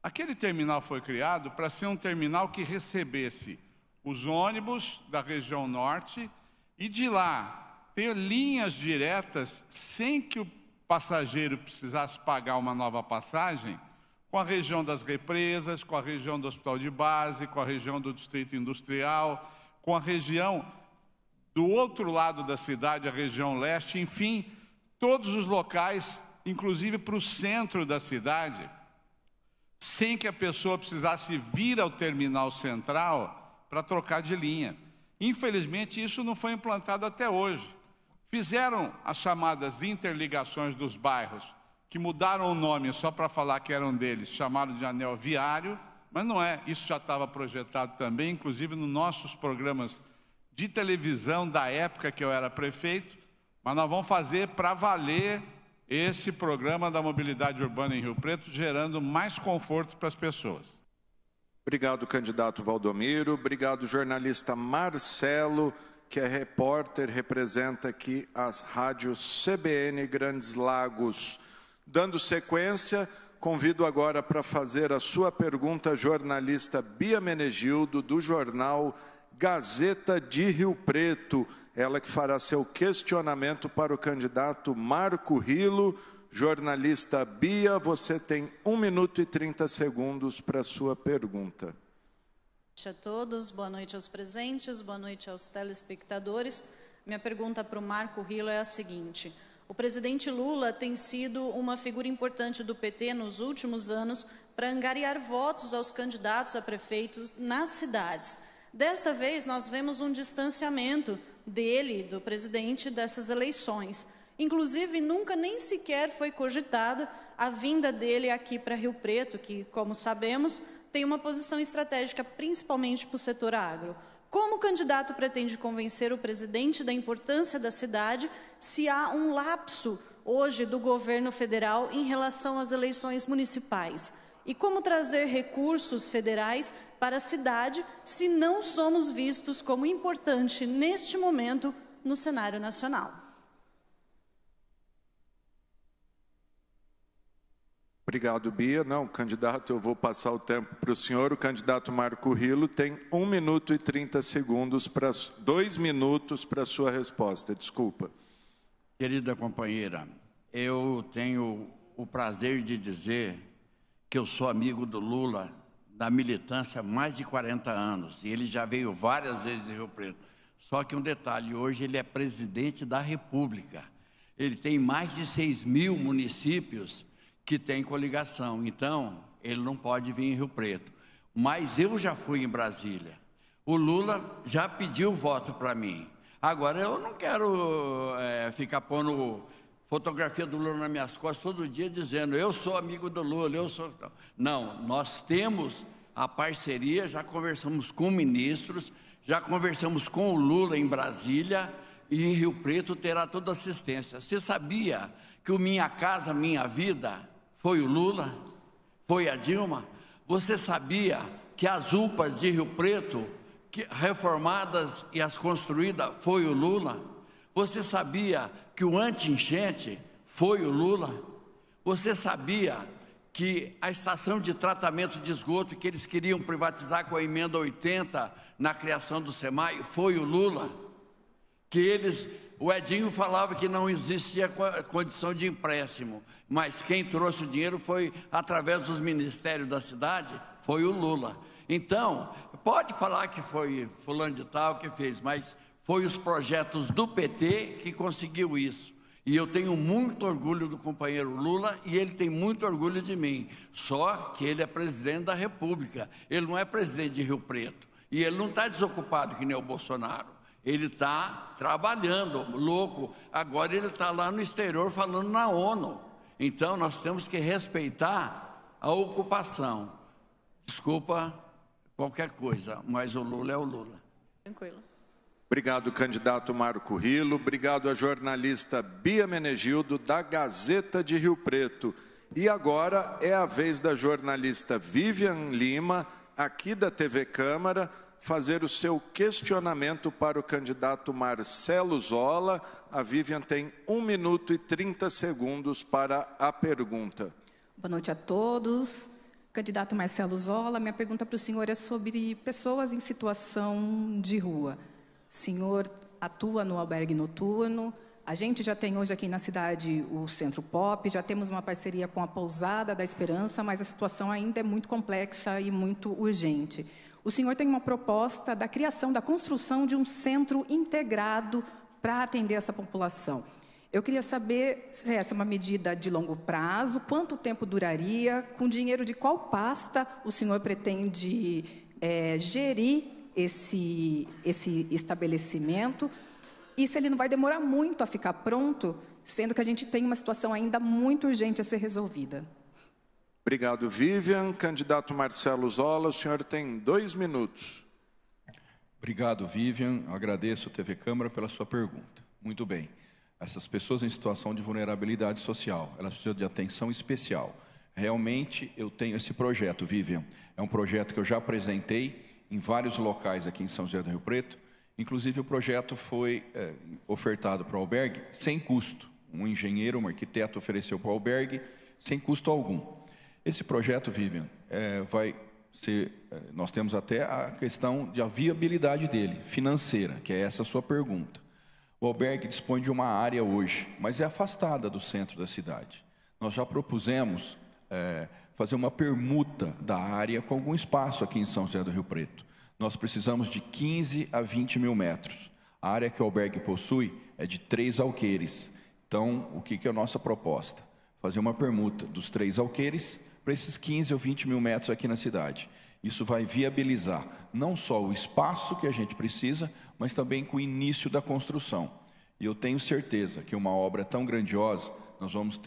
Aquele terminal foi criado para ser um terminal que recebesse os ônibus da região norte e de lá ter linhas diretas sem que o passageiro precisasse pagar uma nova passagem com a região das represas, com a região do Hospital de Base, com a região do Distrito Industrial, com a região do outro lado da cidade, a região leste, enfim, todos os locais, inclusive para o centro da cidade, sem que a pessoa precisasse vir ao terminal central para trocar de linha. Infelizmente, isso não foi implantado até hoje. Fizeram as chamadas interligações dos bairros, que mudaram o nome só para falar que eram deles, chamaram de anel viário, mas não é, isso já estava projetado também, inclusive nos nossos programas de televisão da época que eu era prefeito, mas nós vamos fazer para valer esse programa da mobilidade urbana em Rio Preto, gerando mais conforto para as pessoas. Obrigado, candidato Valdomiro. Obrigado, jornalista Marcelo, que é repórter, representa aqui as rádios CBN Grandes Lagos. Dando sequência, convido agora para fazer a sua pergunta a jornalista Bia Menegildo, do jornal Gazeta de Rio Preto. Ela que fará seu questionamento para o candidato Marco Rilo. Jornalista Bia, você tem 1 minuto e 30 segundos para a sua pergunta. Boa noite a todos, boa noite aos presentes, boa noite aos telespectadores. Minha pergunta para o Marco Rilo é a seguinte: o presidente Lula tem sido uma figura importante do PT nos últimos anos para angariar votos aos candidatos a prefeitos nas cidades. Desta vez, nós vemos um distanciamento dele, do presidente, dessas eleições. Inclusive, nunca nem sequer foi cogitada a vinda dele aqui para Rio Preto, que, como sabemos, tem uma posição estratégica principalmente para o setor agro. Como o candidato pretende convencer o presidente da importância da cidade se há um lapso hoje do governo federal em relação às eleições municipais? E como trazer recursos federais para a cidade se não somos vistos como importante neste momento no cenário nacional? Obrigado, Bia. Não, candidato, eu vou passar o tempo para o senhor. O candidato Marco Rilo tem 1 minuto e 30 segundos, 2 minutos para a sua resposta. Desculpa. Querida companheira, eu tenho o prazer de dizer que eu sou amigo do Lula, da militância há mais de 40 anos, e ele já veio várias vezes em Rio Preto. Só que um detalhe, hoje ele é presidente da República. Ele tem mais de 6.000 municípios que têm coligação, então ele não pode vir em Rio Preto. Mas eu já fui em Brasília. O Lula já pediu voto para mim. Agora, eu não quero ficar pondo fotografia do Lula nas minhas costas todo dia dizendo, eu sou amigo do Lula, eu sou... Não, nós temos a parceria, já conversamos com ministros, já conversamos com o Lula em Brasília, e em Rio Preto terá toda assistência. Você sabia que o Minha Casa Minha Vida foi o Lula? Foi a Dilma? Você sabia que as UPAs de Rio Preto, reformadas e as construídas, foi o Lula? Você sabia que o anti-enchente foi o Lula? Você sabia que a estação de tratamento de esgoto que eles queriam privatizar com a emenda 80 na criação do SEMAI foi o Lula? Que o Edinho falava que não existia condição de empréstimo, mas quem trouxe o dinheiro foi através dos ministérios da cidade, foi o Lula. Então, pode falar que foi fulano de tal que fez, mas foi os projetos do PT que conseguiu isso. E eu tenho muito orgulho do companheiro Lula e ele tem muito orgulho de mim. Só que ele é presidente da República, ele não é presidente de Rio Preto. E ele não está desocupado que nem o Bolsonaro. Ele está trabalhando, louco. Agora ele está lá no exterior falando na ONU. Então nós temos que respeitar a ocupação. Desculpa qualquer coisa, mas o Lula é o Lula. Tranquilo. Obrigado, candidato Marco Rilo. Obrigado à jornalista Bia Menegildo, da Gazeta de Rio Preto. E agora é a vez da jornalista Vivian Lima, aqui da TV Câmara, fazer o seu questionamento para o candidato Marcelo Zola. A Vivian tem 1 minuto e 30 segundos para a pergunta. Boa noite a todos. Candidato Marcelo Zola, minha pergunta para o senhor é sobre pessoas em situação de rua. O senhor atua no albergue noturno. A gente já tem hoje aqui na cidade o Centro Pop, já temos uma parceria com a Pousada da Esperança, mas a situação ainda é muito complexa e muito urgente. O senhor tem uma proposta da criação, da construção de um centro integrado para atender essa população. Eu queria saber se essa é uma medida de longo prazo, quanto tempo duraria, com dinheiro de qual pasta o senhor pretende gerir esse estabelecimento, e se ele não vai demorar muito a ficar pronto, sendo que a gente tem uma situação ainda muito urgente a ser resolvida. Obrigado, Vivian. Candidato Marcelo Zola, o senhor tem 2 minutos. Obrigado, Vivian. Agradeço a TV Câmara pela sua pergunta. Muito bem. Essas pessoas em situação de vulnerabilidade social, elas precisam de atenção especial. Realmente, eu tenho esse projeto, Vivian. É um projeto que eu já apresentei em vários locais aqui em São José do Rio Preto. Inclusive, o projeto foi ofertado para o albergue sem custo. Um engenheiro, um arquiteto ofereceu para o albergue sem custo algum. Esse projeto, Vivian, vai ser... nós temos até a questão de a viabilidade dele, financeira, que é essa a sua pergunta. O albergue dispõe de uma área hoje, mas é afastada do centro da cidade. Nós já propusemos fazer uma permuta da área com algum espaço aqui em São José do Rio Preto. Nós precisamos de 15 a 20 mil metros. A área que o albergue possui é de 3 alqueires. Então, o que é a nossa proposta? Fazer uma permuta dos 3 alqueires para esses 15 ou 20 mil metros aqui na cidade. Isso vai viabilizar não só o espaço que a gente precisa, mas também com o início da construção. E eu tenho certeza que uma obra tão grandiosa, nós vamos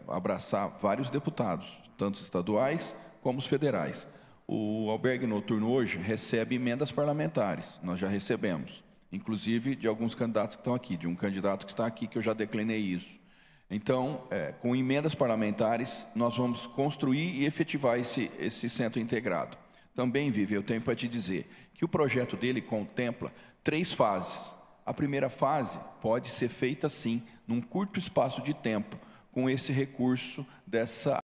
abraçar vários deputados, tanto estaduais como os federais. O albergue noturno hoje recebe emendas parlamentares, nós já recebemos, inclusive de alguns candidatos que estão aqui, de um candidato que está aqui, que eu já declinei isso. Então, com emendas parlamentares, nós vamos construir e efetivar esse centro integrado. Também, Vivi, eu tenho para te dizer que o projeto dele contempla 3 fases. A primeira fase pode ser feita, sim, num curto espaço de tempo, com esse recurso dessa